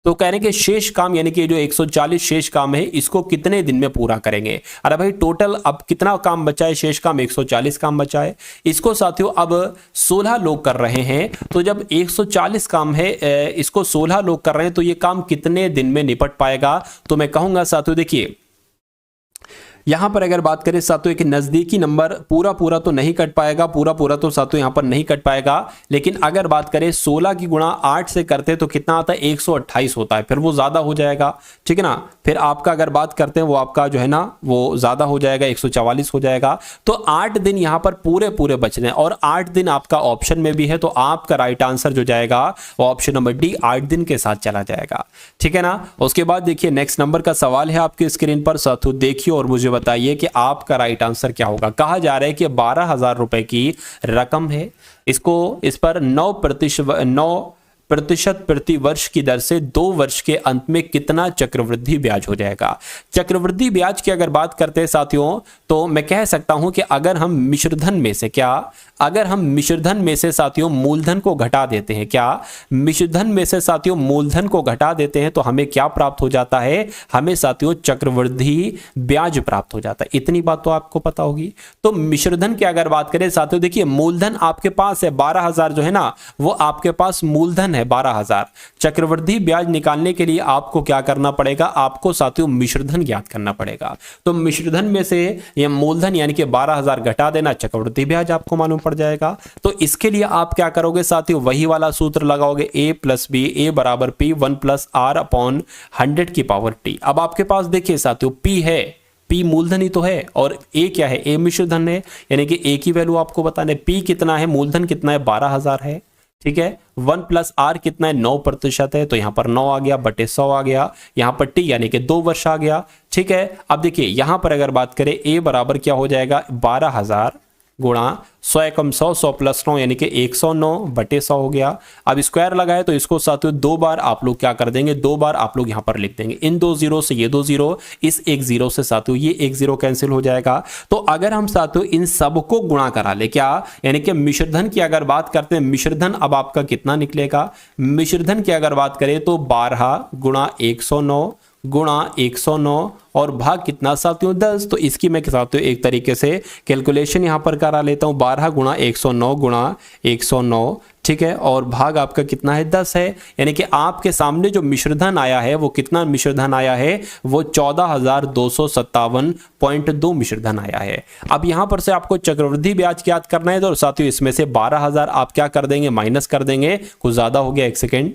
तो कहने के शेष काम, यानी कि जो 140 शेष काम है, इसको कितने दिन में पूरा करेंगे? अरे भाई टोटल अब कितना काम बचा है? शेष काम 140 काम बचा है। इसको साथियों अब 16 लोग कर रहे हैं, तो जब 140 काम है, इसको 16 लोग कर रहे हैं, तो ये काम कितने दिन में निपट पाएगा? तो मैं कहूंगा साथियों देखिए यहां पर अगर बात करें साथियों एक नजदीकी नंबर, पूरा तो नहीं कट पाएगा, पूरा तो साथियों यहां पर नहीं कट पाएगा। लेकिन अगर बात करें 16 की गुणा 8 से करते तो कितना आता है? 128 होता है, फिर वो ज्यादा हो जाएगा, ठीक है ना। फिर आपका अगर बात करते हैं वो आपका जो है ना वो ज्यादा हो जाएगा, 144 हो जाएगा। तो 8 दिन यहां पर पूरे बच रहे हैं और 8 दिन आपका ऑप्शन में भी है, तो आपका राइट आंसर जो जाएगा वो ऑप्शन नंबर डी 8 दिन के साथ चला जाएगा, ठीक है ना। उसके बाद देखिए नेक्स्ट नंबर का सवाल है आपकी स्क्रीन पर साथियों, देखिए और मुझे बताइए कि आपका राइट आंसर क्या होगा। कहा जा रहा है कि 12,000 रुपए की रकम है, इस पर 9 प्रतिशत प्रति वर्ष की दर से 2 वर्ष के अंत में कितना चक्रवृद्धि ब्याज हो जाएगा। चक्रवृद्धि ब्याज की अगर बात करते हैं साथियों, तो मैं कह सकता हूं कि अगर हम मिश्रधन में से अगर हम मिश्रधन में से साथियों मूलधन को घटा देते हैं, मिश्रधन में से साथियों मूलधन को घटा देते हैं, तो हमें क्या प्राप्त हो जाता है, हमें साथियों चक्रवृद्धि ब्याज प्राप्त हो जाता है। इतनी बात तो आपको पता होगी। तो मिश्रधन की अगर बात करें साथियों, देखिए मूलधन आपके पास है 12,000 जो है ना, वो आपके पास मूलधन है 12,000। चक्रवृद्धि ब्याज निकालने के लिए आपको क्या करना पड़ेगा, आपको साथियों मिश्रधन ज्ञात करना पड़ेगा। तो मिश्रधन में से ये मूलधन यानी कि 12,000 घटा देना, चक्रवृद्धि ब्याज आपको मालूम पड़ जाएगा। तो इसके लिए आप क्या करोगे साथियों, वही वाला सूत्र लगाओगे, a प्लस बी ए बराबर p 1 प्लस आर अपॉन 100 की पावर t। अब आपके पास देखिए साथियों p है, p मूलधन ही तो है, और a क्या है, a मिश्रधन है, यानी कि a की वैल्यू आपको बताने, p कितना है, मूलधन कितना है 12,000 है, ठीक है। 1 प्लस आर कितना है, 9% है, तो यहां पर 9 आ गया बटे 100 आ गया, यहां पर टी यानी कि 2 वर्ष आ गया, ठीक है। अब देखिए यहां पर अगर बात करें a बराबर क्या हो जाएगा, 12,000 गुणा 100 एकम 100, 100 प्लस 9 यानी कि 109 बटे 100 हो गया। अब स्क्वायर लगाए तो इसको साथियों 2 बार आप लोग क्या कर देंगे, 2 बार आप लोग यहां पर लिख देंगे, इन 2 जीरो से ये 2 जीरो, इस 1 जीरो से साथियों ये 1 जीरो कैंसिल हो जाएगा। तो अगर हम साथियों इन सब को गुणा करा ले, क्या यानी कि मिश्रधन की अगर बात करते हैं, मिश्रधन अब आपका कितना निकलेगा, मिश्रधन की अगर बात करें तो 12 गुणा 109 गुणा 109 और भाग कितना साथियों 10। तो इसकी मैं साथियों एक तरीके से कैलकुलेशन यहां पर करा लेता हूं, 12 गुणा 109 गुणा 109, ठीक है, और भाग आपका कितना है 10 है, यानी कि आपके सामने जो मिश्रधन आया है वो कितना मिश्रधन आया है, वो 14,257.2 मिश्रधन आया है। अब यहां पर से आपको चक्रवृद्धि ब्याज याद करना है, तो साथियों इसमें से 12,000 आप क्या कर देंगे, माइनस कर देंगे, कुछ ज्यादा हो गया, एक सेकेंड,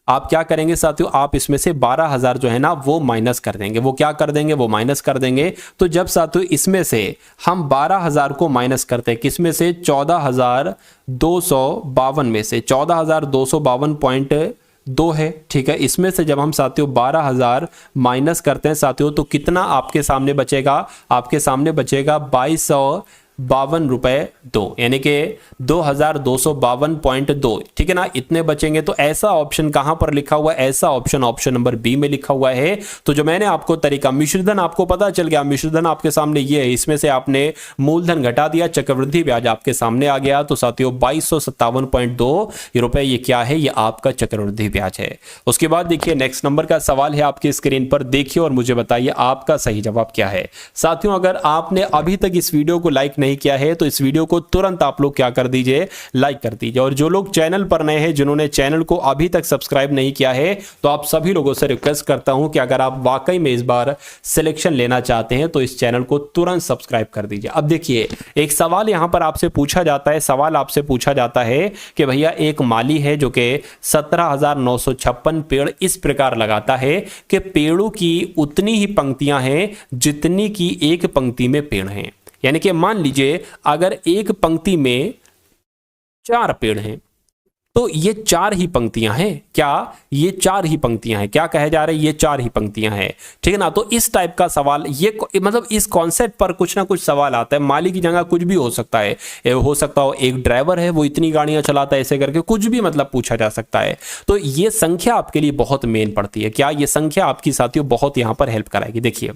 आप क्या करेंगे साथियों, आप इसमें से 12,000 जो है ना वो माइनस कर देंगे, वो क्या कर देंगे, वो माइनस कर देंगे। तो जब साथियों इसमें से हम 12,000 को माइनस करते हैं, किसमें से, 14,252 में से, 14,252.2 है, ठीक है। इसमें से जब हम साथियों 12,000 माइनस करते हैं साथियों, तो कितना आपके सामने बचेगा, आपके सामने बचेगा 2252 रुपए 2, यानी कि 2252.2, ठीक है ना, इतने बचेंगे। तो ऐसा ऑप्शन कहां पर लिखा हुआ है, ऐसा ऑप्शन ऑप्शन नंबर बी में लिखा हुआ है। तो जो मैंने आपको तरीका, मिश्रधन आपको पता चल गया, मिश्रधन आपके सामने ये है, इसमें से आपने मूलधन घटा दिया, चक्रवृद्धि ब्याज आपके सामने आ गया। तो साथियों 2257.2 रुपए ये क्या है, ये आपका चक्रवृद्धि ब्याज है। उसके बाद देखिए नेक्स्ट नंबर का सवाल है आपकी स्क्रीन पर, देखिए और मुझे बताइए आपका सही जवाब क्या है। साथियों अगर आपने अभी तक इस वीडियो को लाइक नहीं किया है तो इस वीडियो को तुरंत आप लोग क्या कर दीजिए, लाइक कर दीजिए। और जो लोग चैनल पर नए हैं, जिन्होंने चैनल को अभी तक सब्सक्राइब नहीं किया है, तो आप सभी लोगों से रिक्वेस्ट करता हूं कि अगर आप वाकई में इस बार सिलेक्शन लेना चाहते हैं तो इस चैनल को तुरंत सब्सक्राइब कर दीजिए। अब देखिए एक सवाल यहां पर आपसे पूछा जाता है, सवाल आपसे पूछा जाता है कि भैया एक माली है जो कि 17,956 पेड़ इस प्रकार लगाता है कि पेड़ों की उतनी ही पंक्तियां हैं जितनी की एक पंक्ति में पेड़ हैं। यानी कि मान लीजिए अगर एक पंक्ति में 4 पेड़ हैं तो ये 4 ही पंक्तियां हैं, क्या ये 4 ही पंक्तियां हैं, क्या कहे जा रहे हैं, ये 4 ही पंक्तियां हैं, ठीक है ना। तो इस टाइप का सवाल, ये मतलब इस कॉन्सेप्ट पर कुछ ना कुछ सवाल आता है। माली की जगह कुछ भी हो सकता है, हो सकता हो एक ड्राइवर है वो इतनी गाड़ियां चलाता है, ऐसे करके कुछ भी मतलब पूछा जा सकता है। तो ये संख्या आपके लिए बहुत मेन पड़ती है, क्या ये संख्या आपकी साथियों बहुत यहां पर हेल्प कराएगी। देखिए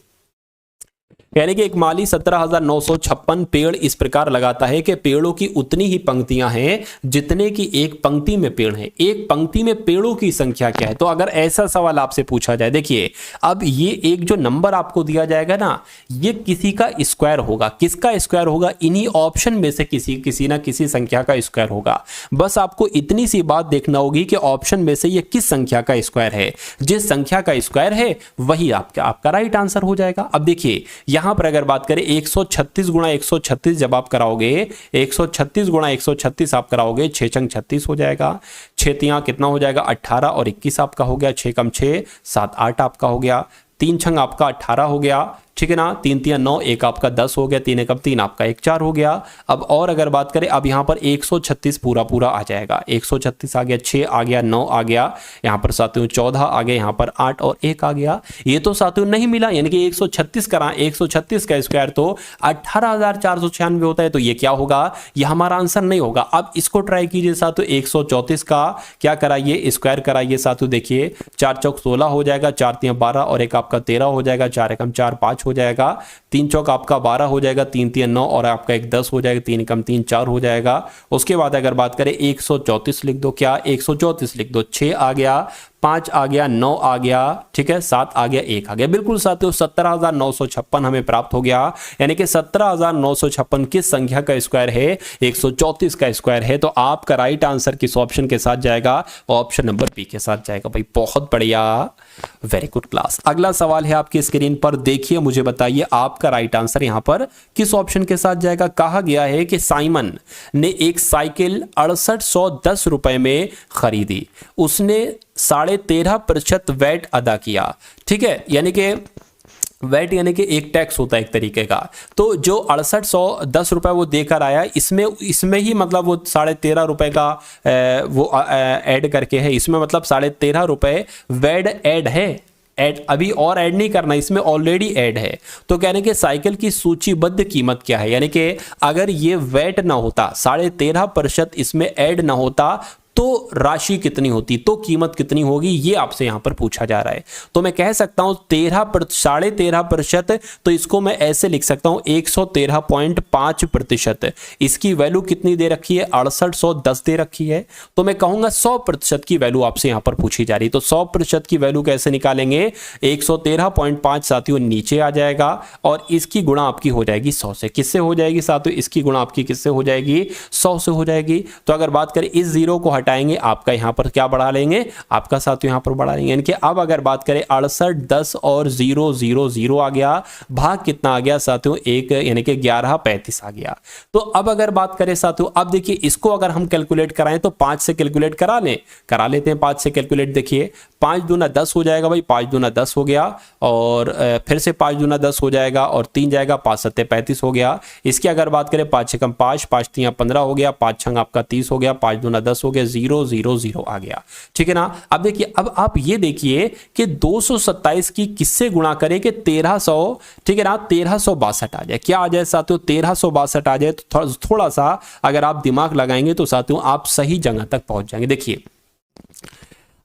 यानी कि एक माली 17,956 पेड़ इस प्रकार लगाता है कि पेड़ों की उतनी ही पंक्तियां हैं जितने की एक पंक्ति में पेड़ हैं। एक पंक्ति में पेड़ों की संख्या क्या है, तो अगर ऐसा सवाल आपसे पूछा जाए, देखिए अब ये एक जो नंबर आपको दिया जाएगा ना, ये किसी का स्क्वायर होगा। किसका स्क्वायर होगा, इन्हीं ऑप्शन में से किसी ना किसी संख्या का स्क्वायर होगा। बस आपको इतनी सी बात देखना होगी कि ऑप्शन में से ये किस संख्या का स्क्वायर है। जिस संख्या का स्क्वायर है वही आपका राइट आंसर हो जाएगा। अब देखिए यहां पर अगर बात करें 136 गुणा 136 जब आप कराओगे, 136 गुणा 136 आप कराओगे, 6 छंग 36 हो जाएगा, 6 तियां कितना हो जाएगा 18 और 21 आपका हो गया, 6 कम 6 7 8 आपका हो गया, 3 छंग आपका 18 हो गया, ठीक है ना, 3 3 9, एक आपका 10 हो गया, 3 1 3 आपका 1 4 हो गया। अब और अगर बात करें, अब यहाँ पर 136 पूरा पूरा आ जाएगा, 136 आ गया, 6 आ गया, 9 आ गया, यहाँ पर साथियों 14 आ गया, यहाँ पर 8 और 1 आ गया। ये तो साथियों नहीं मिला, यानी कि 136 करा, 136 का स्क्वायर तो 18,496 होता है, तो ये क्या होगा, ये हमारा आंसर नहीं होगा। अब इसको ट्राई कीजिए साथियों, 134 का क्या कराइए, स्क्वायर कराइए साथियों, देखिए 4 चौक 16 हो जाएगा, 4 3 12 और एक आपका 13 हो जाएगा, 4 एकम 4 5 हो जाएगा, 3 चौक आपका 12 हो जाएगा, 3 3 9 और आपका एक 10 हो जाएगा, 3 एकम 3 4 हो जाएगा। उसके बाद अगर बात करें 134 लिख दो, क्या 134 लिख दो, 6 आ गया, 5 आ गया, 9 आ गया, ठीक है, 7 आ गया, 1 आ गया। बिल्कुल साथियों 17,956 हमें प्राप्त हो गया, यानी कि 17,956 किस संख्या का स्क्वायर है, 134 का स्क्वायर है। तो आपका राइट आंसर किस ऑप्शन के साथ जाएगा, ऑप्शन नंबर बी के साथ जाएगा। भाई बहुत बढ़िया, वेरी गुड क्लास। अगला सवाल है आपकी स्क्रीन पर, देखिए मुझे बताइए आपका राइट आंसर यहां पर किस ऑप्शन के साथ जाएगा। कहा गया है कि साइमन ने एक साइकिल 6810 रुपए में खरीदी, उसने 13.5% वैट अदा किया, ठीक है, यानी कि वैट यानी कि एक टैक्स होता है एक तरीके का। तो जो 6810 रुपए वो देकर आया, इसमें ही मतलब वो 13.5 रुपए का वो ऐड करके है, इसमें मतलब 13.5 रुपए वैट ऐड है, ऐड अभी और ऐड नहीं करना, इसमें ऑलरेडी ऐड है। तो कहने के साइकिल की सूचीबद्ध कीमत क्या है, यानी कि अगर ये वैट ना होता, 13.5% इसमें ऐड ना होता, तो राशि कितनी होती, तो कीमत कितनी होगी, ये आपसे यहां पर पूछा जा रहा है। तो मैं कह सकता हूं 13.5%, तो इसको मैं ऐसे लिख सकता हूं 113.5%। इसकी वैल्यू कितनी दे रखी है, 6810 दे रखी है। तो मैं कहूंगा 100% की वैल्यू आपसे यहां पर पूछी जा रही है। तो 100% की वैल्यू कैसे निकालेंगे, 113.5 साथियों नीचे आ जाएगा और इसकी गुणा आपकी हो जाएगी 100 से। किससे हो जाएगी साथियों, इसकी गुणा आपकी किससे हो जाएगी, 100 से हो जाएगी। तो अगर बात करें इस जीरो को हटाएंगे, आपका यहां पर क्या बढ़ा लेंगे, आपका साथियों यहां पर बढ़ा लेंगे, यानी कि अब अगर बात करें 68 10 और 0 0 0 आ गया, भाग कितना आ गया साथियों, एक, यानी कि 11 35 आ गया। तो अब अगर बात करें साथियों, अब देखिए इसको अगर हम कैलकुलेट कराएं तो 5 से कैलकुलेट करा लेते हैं, 5 से कैलकुलेट, देखिए 5 दूना 10 हो जाएगा, भाई 5 दूना 10 हो गया, और फिर से 5 दूना 10 हो जाएगा और 3 जाएगा, 5 सत्ते 35 हो गया। इसकी अगर बात करें 5 छकम 5, 5 3 15 हो गया, 5 छंग आपका 30 हो गया, 5 दूना 10 हो गया, 0 0 0 आ गया, ठीक है ना। अब देखिए, अब आप ये देखिए कि 227 की किससे गुणा करें कि 1300, ठीक है ना, 1362 आ जाए। क्या आ जाए साथियों, 1362 आ जाए। तो थोड़ा सा अगर आप दिमाग लगाएंगे तो साथियों आप सही जगह तक पहुंच जाएंगे। देखिए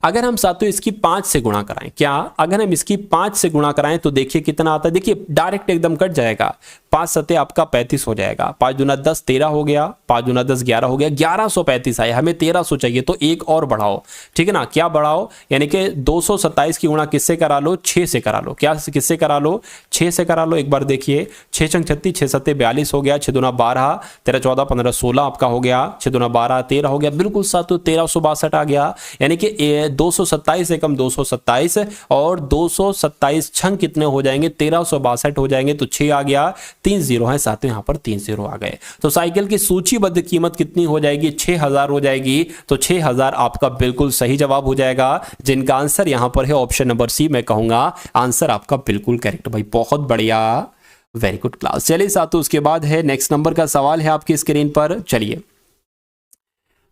अगर हम साथियों इसकी 5 से गुणा कराएं, क्या अगर हम इसकी 5 से गुणा कराएं तो देखिए कितना आता है, देखिए डायरेक्ट एकदम कट जाएगा, 5 सत्ते आपका 35 हो जाएगा, 5 दूना 10 13 हो गया, 5 दूना 10 11 हो गया, 1135 आया, हमें 1300 चाहिए, तो एक और बढ़ाओ, ठीक है ना। क्या बढ़ाओ, यानी कि 227 की गुणा किससे करा लो, 6 से करा लो। क्या किससे करा लो, 6 से करा लो। एक बार देखिए 6 छंग 36, 6 सत्ते 42 हो गया, 6 दूना 12, 13 14 15 16 आपका हो गया, 6 दूना 12 13 हो गया, बिल्कुल साथियों 1362 आ गया। यानी कि 227 एकम 227 और 227 छंग कितने हो जाएंगे, 1362 हो जाएंगे, तो 6 आ गया, 3 जीरो है साथियों, यहां पर 3 जीरो आ गए। तो साइकिल की सूचीबद्ध कीमत कितनी हो जाएगी, 6000 हो जाएगी। तो 6000 आपका बिल्कुल सही जवाब हो जाएगा, जिनका आंसर यहां पर है ऑप्शन नंबर सी। मैं कहूंगा आंसर आपका बिल्कुल करेक्ट। भाई बहुत बढ़िया, वेरी गुड क्लास। चलिए साथियों उसके बाद है नेक्स्ट नंबर का सवाल है आपकी स्क्रीन पर। चलिए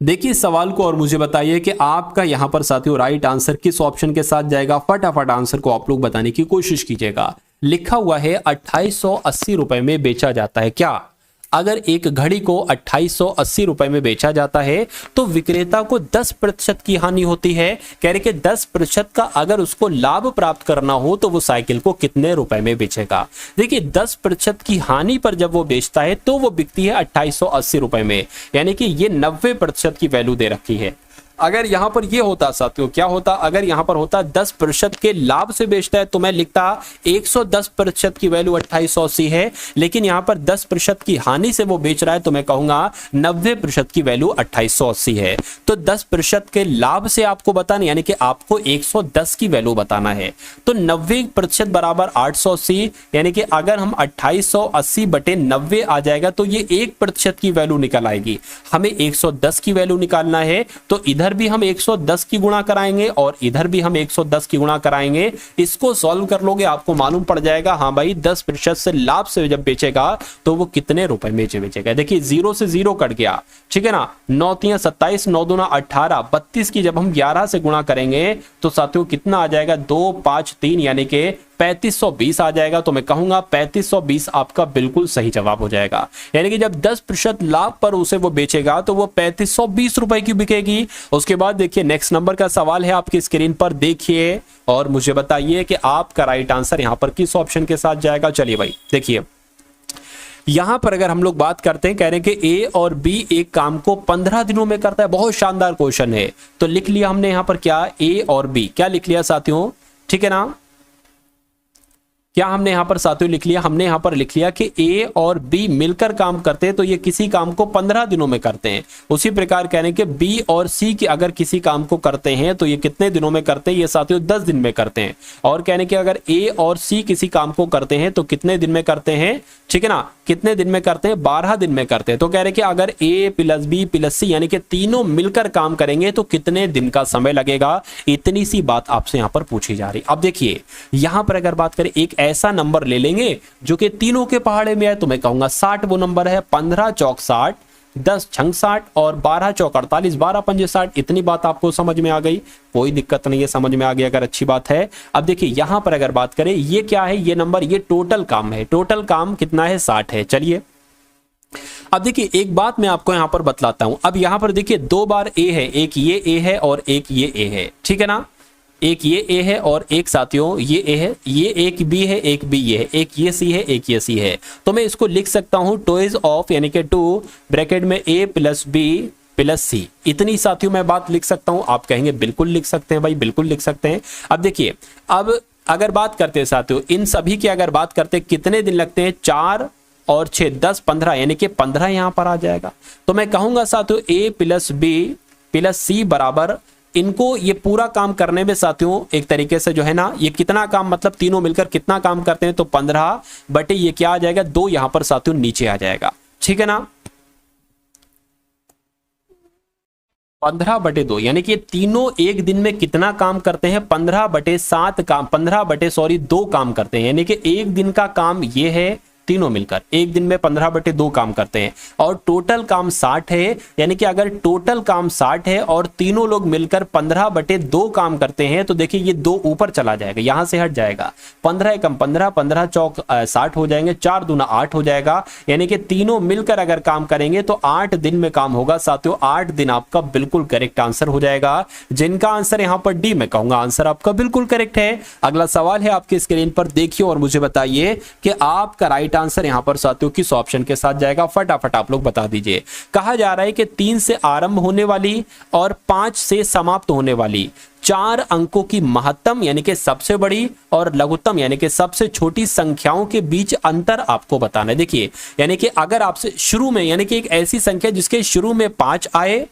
देखिए सवाल को और मुझे बताइए कि आपका यहां पर साथियों राइट आंसर किस ऑप्शन के साथ जाएगा। फटाफट आंसर को आप लोग बताने की कोशिश कीजिएगा। लिखा हुआ है 2880 रुपए में बेचा जाता है। क्या अगर एक घड़ी को 2880 रुपए में बेचा जाता है तो विक्रेता को 10% की हानि होती है। कह रहे कि 10% का अगर उसको लाभ प्राप्त करना हो तो वो साइकिल को कितने रुपए में बेचेगा। देखिए 10% की हानि पर जब वो बेचता है तो वो बिकती है 2880 रुपए में, यानी कि ये 90% की वैल्यू दे रखी है। अगर यहां पर ये होता साथियों, क्या होता, अगर यहां पर होता 10% के लाभ से बेचता है तो मैं लिखता 110% की वैल्यू 2880 है, लेकिन यहां पर 10% की हानि से वो बेच रहा है तो मैं कहूंगा 90% की वैल्यू 2880 है। तो 10% के लाभ से आपको बताना, यानी कि आपको 110 की वैल्यू बताना है। तो 90% बराबर 880, यानी कि अगर हम 2880 बटे 90 आ जाएगा तो ये 1% की वैल्यू निकल आएगी। हमें 110 की वैल्यू निकालना है तो इधर इधर भी हम 110 की गुणा कराएंगे और इधर भी हम 110 की गुणा कराएंगे। इसको सॉल्व कर लोगे, आपको मालूम पड़ जाएगा हाँ भाई 10% से लाभ से जब बेचेगा तो वो कितने रुपए में बेचेगा। देखिए 0 से 0 कट गया, ठीक है ना, 9 3 27, 9 दूना 18, 32 की जब हम 11 से गुणा करेंगे तो साथियों कितना आ जाएगा, 2 5 3 यानी कि 3520 आ जाएगा। तो मैं कहूंगा 3520 आपका बिल्कुल सही जवाब हो जाएगा। यानी कि जब 10% लाभ पर उसे वो बेचेगा तो वो 3520 रुपए की बिकेगी। उसके बाद देखिए नेक्स्ट नंबर का सवाल है आपकी स्क्रीन पर, देखिए और मुझे बताइए कि आपका राइट आंसर यहां पर किस ऑप्शन के साथ जाएगा। चलिए भाई देखिए यहां पर अगर हम लोग बात करते हैं, कह रहे हैं कि ए और बी एक काम को 15 दिनों में करता है। बहुत शानदार क्वेश्चन है। तो लिख लिया हमने यहां पर क्या, ए और बी, क्या लिख लिया साथियों, ठीक है ना, क्या हमने यहां पर साथियों लिख लिया, हमने यहां पर लिख लिया कि ए और बी मिलकर काम करते हैं तो ये किसी काम को 15 दिनों में करते हैं। उसी प्रकार कह रहे हैं कि बी और सी की अगर किसी काम को करते हैं तो ये कितने दिनों में करते हैं, ये साथियों 10 दिन में करते हैं। और कहने कि अगर ए और सी किसी काम को करते हैं तो कितने दिन में करते हैं, ठीक है ना, कितने दिन में करते हैं, 12 दिन में करते हैं। तो कह रहे कि अगर ए प्लस बी प्लस सी यानी कि तीनों मिलकर काम करेंगे तो कितने दिन का समय लगेगा, इतनी सी बात आपसे यहां पर पूछी जा रही। अब देखिए यहां पर अगर बात करें एक ऐसा नंबर ले लेंगे जो कि तीनों के पहाड़े में है, तो मैं कहूंगा 60 वो नंबर है। 15 चौक 60, 10 छंग 60 और 12 चौक 48, 12 पंजे 60। इतनी बात आपको समझ में आ गई, कोई दिक्कत नहीं है, समझ में आ गई अगर अच्छी बात है। अब देखिए यहां पर अगर बात करें ये क्या है, ये नंबर, ये टोटल काम है। टोटल काम कितना है, 60 है। चलिए अब देखिए एक बात मैं आपको यहां पर बतलाता हूं। अब यहां पर देखिए 2 बार ए है, एक ये ए है और एक ये ए है, ठीक है ना, एक ये ए है और एक साथियों ये ए है, ये एक बी है, एक बी ये है, एक ये सी है, एक ये सी है। तो मैं इसको लिख सकता हूं टोइज ऑफ यानी कि 2 ब्रैकेट में ए प्लस बी प्लस सी। इतनी साथियों मैं बात लिख सकता हूं। आप कहेंगे बिल्कुल लिख सकते हैं भाई, बिल्कुल लिख सकते हैं। अब देखिए अब अगर बात करते हैं साथियों इन सभी की, अगर बात करते हैं कितने दिन लगते हैं, 4 और 6 10 15 यानी कि 15 यहां पर आ जाएगा। तो मैं कहूंगा साथियों ए प्लस बी प्लस सी बराबर, इनको ये पूरा काम करने में साथियों एक तरीके से जो है ना, ये कितना काम, मतलब तीनों मिलकर कितना काम करते हैं, तो 15 बटे ये क्या आ जाएगा, 2 यहां पर साथियों नीचे आ जाएगा, ठीक है ना, 15 बटे 2 यानी कि तीनों एक दिन में कितना काम करते हैं, 15 बटे 7 काम, 15 बटे 2 काम करते हैं। यानी कि एक दिन का काम ये है, तीनों मिलकर एक दिन में 15 बटे 2 काम करते हैं और टोटल काम 60 है। यानी कि अगर टोटल काम 60 है और तीनों लोग मिलकर 15 बटे 2 काम करते हैं तो देखिए ये 2 ऊपर चला जाएगा, यहां से हट जाएगा, 15 एकम 15, 15 चौक 60 हो जाएंगे, 4 दूना 8 हो जाएगा। यानी कि तीनों मिलकर अगर काम करेंगे तो 8 दिन में काम होगा साथियों। 8 दिन आपका बिल्कुल करेक्ट आंसर हो जाएगा, जिनका आंसर यहां पर डी, मैं कहूंगा आंसर आपका बिल्कुल करेक्ट है। अगला सवाल है आपकी स्क्रीन पर, देखिए और मुझे बताइए कि आपका राइट आंसर यहां पर साथियों किस ऑप्शन के साथ जाएगा, फटाफट आप लोग बता दीजिए। कहा जा रहा है कि 3 से आरंभ होने वाली और 5 से समाप्त होने वाली 4 अंकों की महत्तम यानी कि सबसे बड़ी और लघुत्तम यानी कि सबसे छोटी संख्याओं के बीच अंतर आपको बताना है। देखिए यानी कि अगर आपसे शुरू में यानी कि एक ऐसी संख्या जिसके शुरू में 5 आए,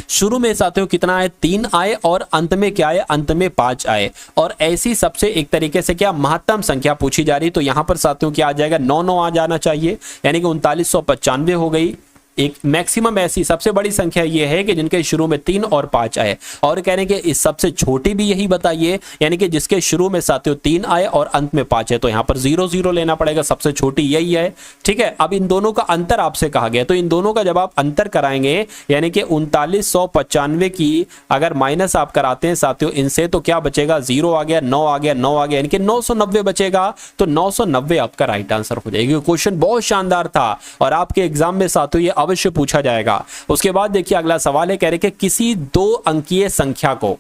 शुरू में साथियों कितना आए, 3 आए और अंत में क्या आए, अंत में 5 आए, और ऐसी सबसे एक तरीके से क्या महत्तम संख्या पूछी जा रही। तो यहां पर साथियों क्या आ जाएगा, 9 आ जाना चाहिए, यानी कि 3995 हो गई। एक मैक्सिमम ऐसी सबसे बड़ी संख्या यह है कि जिनके शुरू में 3 और 5 आए, और कहने के इस सबसे छोटी भी यही बताइए, यानी कि जिसके शुरू में साथियों 3 आए और अंत में 5 है। तो यहां पर 0 0 लेना पड़ेगा, सबसे छोटी यही है, ठीक है। अब इन दोनों का अंतर आपसे कहा गया, तो इन दोनों का जब आप अंतर कराएंगे यानी कि 3995 की अगर माइनस आप कराते हैं साथियों इनसे, तो क्या बचेगा, 0 आ गया, 9 आ गया, 9 आ गया, यानी कि 990 बचेगा। तो 990 आपका राइट आंसर हो जाएगा। क्वेश्चन बहुत शानदार था और आपके एग्जाम में साथियों ये अवश्य पूछा जाएगा। उसके बाद देखिए अगला सवाल है, कह रहे कि किसी 2 अंकीय संख्या को,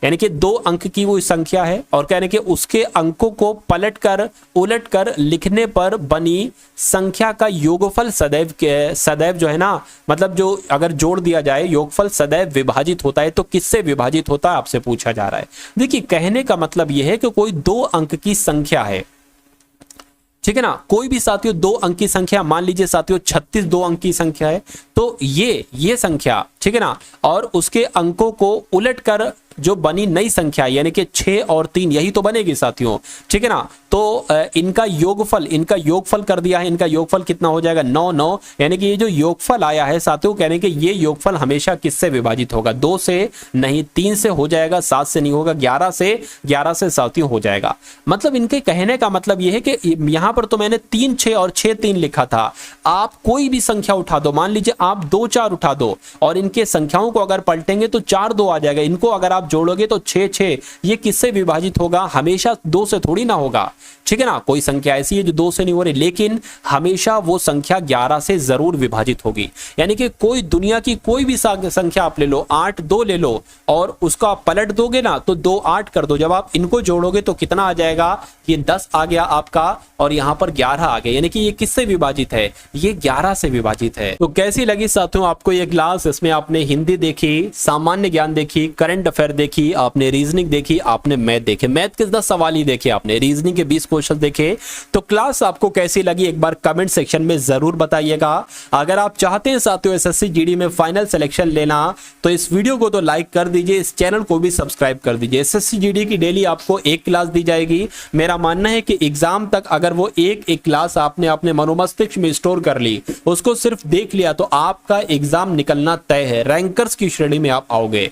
यानी कि 2 अंक की वो संख्या है और कह रहे कि उसके अंकों को उलटकर लिखने पर बनी संख्या का योगफल सदैव जो है ना, मतलब जो अगर जोड़ दिया जाए योगफल सदैव विभाजित होता है, तो किससे विभाजित होता है आपसे पूछा जा रहा है। देखिए कहने का मतलब यह है कि कोई 2 अंक की संख्या है, ठीक है ना, कोई भी साथियों 2 अंक की संख्या, मान लीजिए साथियों 36 2 अंक की संख्या है, तो ये संख्या, ठीक है ना, और उसके अंकों को उलटकर जो बनी नई संख्या यानी कि 6 और 3 यही तो बनेगी साथियों, ठीक है ना। तो इनका योगफल कर दिया है, इनका योगफल कितना हो जाएगा 9 9, यानी कि ये जो योगफल आया है साथियों कहने कि ये योगफल हमेशा किससे विभाजित होगा, 2 से नहीं 3 से हो जाएगा, 7 से नहीं होगा, 11 से साथियों हो जाएगा। मतलब इनके कहने का मतलब ये है कि यहां पर तो मैंने 3 6 और 6 3 लिखा था, आप कोई भी संख्या उठा दो, मान लीजिए आप 2 4 उठा दो और इनके संख्याओं को अगर पलटेंगे तो 4 2 आ जाएगा, इनको अगर आप जोड़ोगे तो 6 6, ये किससे विभाजित होगा, हमेशा 2 से थोड़ी ना होगा, ठीक है ना। कोई संख्या ऐसी है जो 2 से नहीं हो रही, लेकिन हमेशा वो संख्या 11 से जरूर विभाजित होगी। यानी कि कोई दुनिया की कोई भी संख्या आप ले लो, 8 2 ले लो और उसको आप पलट दोगे ना तो 2 8 कर दो, जब आप इनको जोड़ोगे तो कितना आ जाएगा, ये 10 आ गया आपका और यहां पर 11 आ गया, यानी कि ये किससे विभाजित है, ये 11 से विभाजित है। तो कैसी लगी साथियों आपको ये क्लास, इसमें आपने हिंदी देखी, सामान्य ज्ञान देखी, करंट अफेयर देखी, आपने रीजनिंग देखी, आपने मैथ देखे, मैथ के 10 सवाल ही देखे आपने, रीजनिंग के 20 क्वेश्चन देखे। तो क्लास आपको कैसी लगी एक बार कमेंट सेक्शन में जरूर बताइएगा। अगर आप चाहते हैं साथियों एसएससी जीडी में फाइनल सिलेक्शन लेना तो इस वीडियो को तो लाइक कर दीजिए, इस चैनल को भी सब्सक्राइब कर दीजिए। एसएससी जीडी की डेली आपको एक क्लास दी जाएगी। मेरा मानना है कि एग्जाम तक अगर वो एक क्लास आपने अपने मनोमस्तिष्क में स्टोर कर ली, उसको सिर्फ देख लिया तो आपका एग्जाम निकलना तय है, रैंकर्स की श्रेणी में आप आओगे।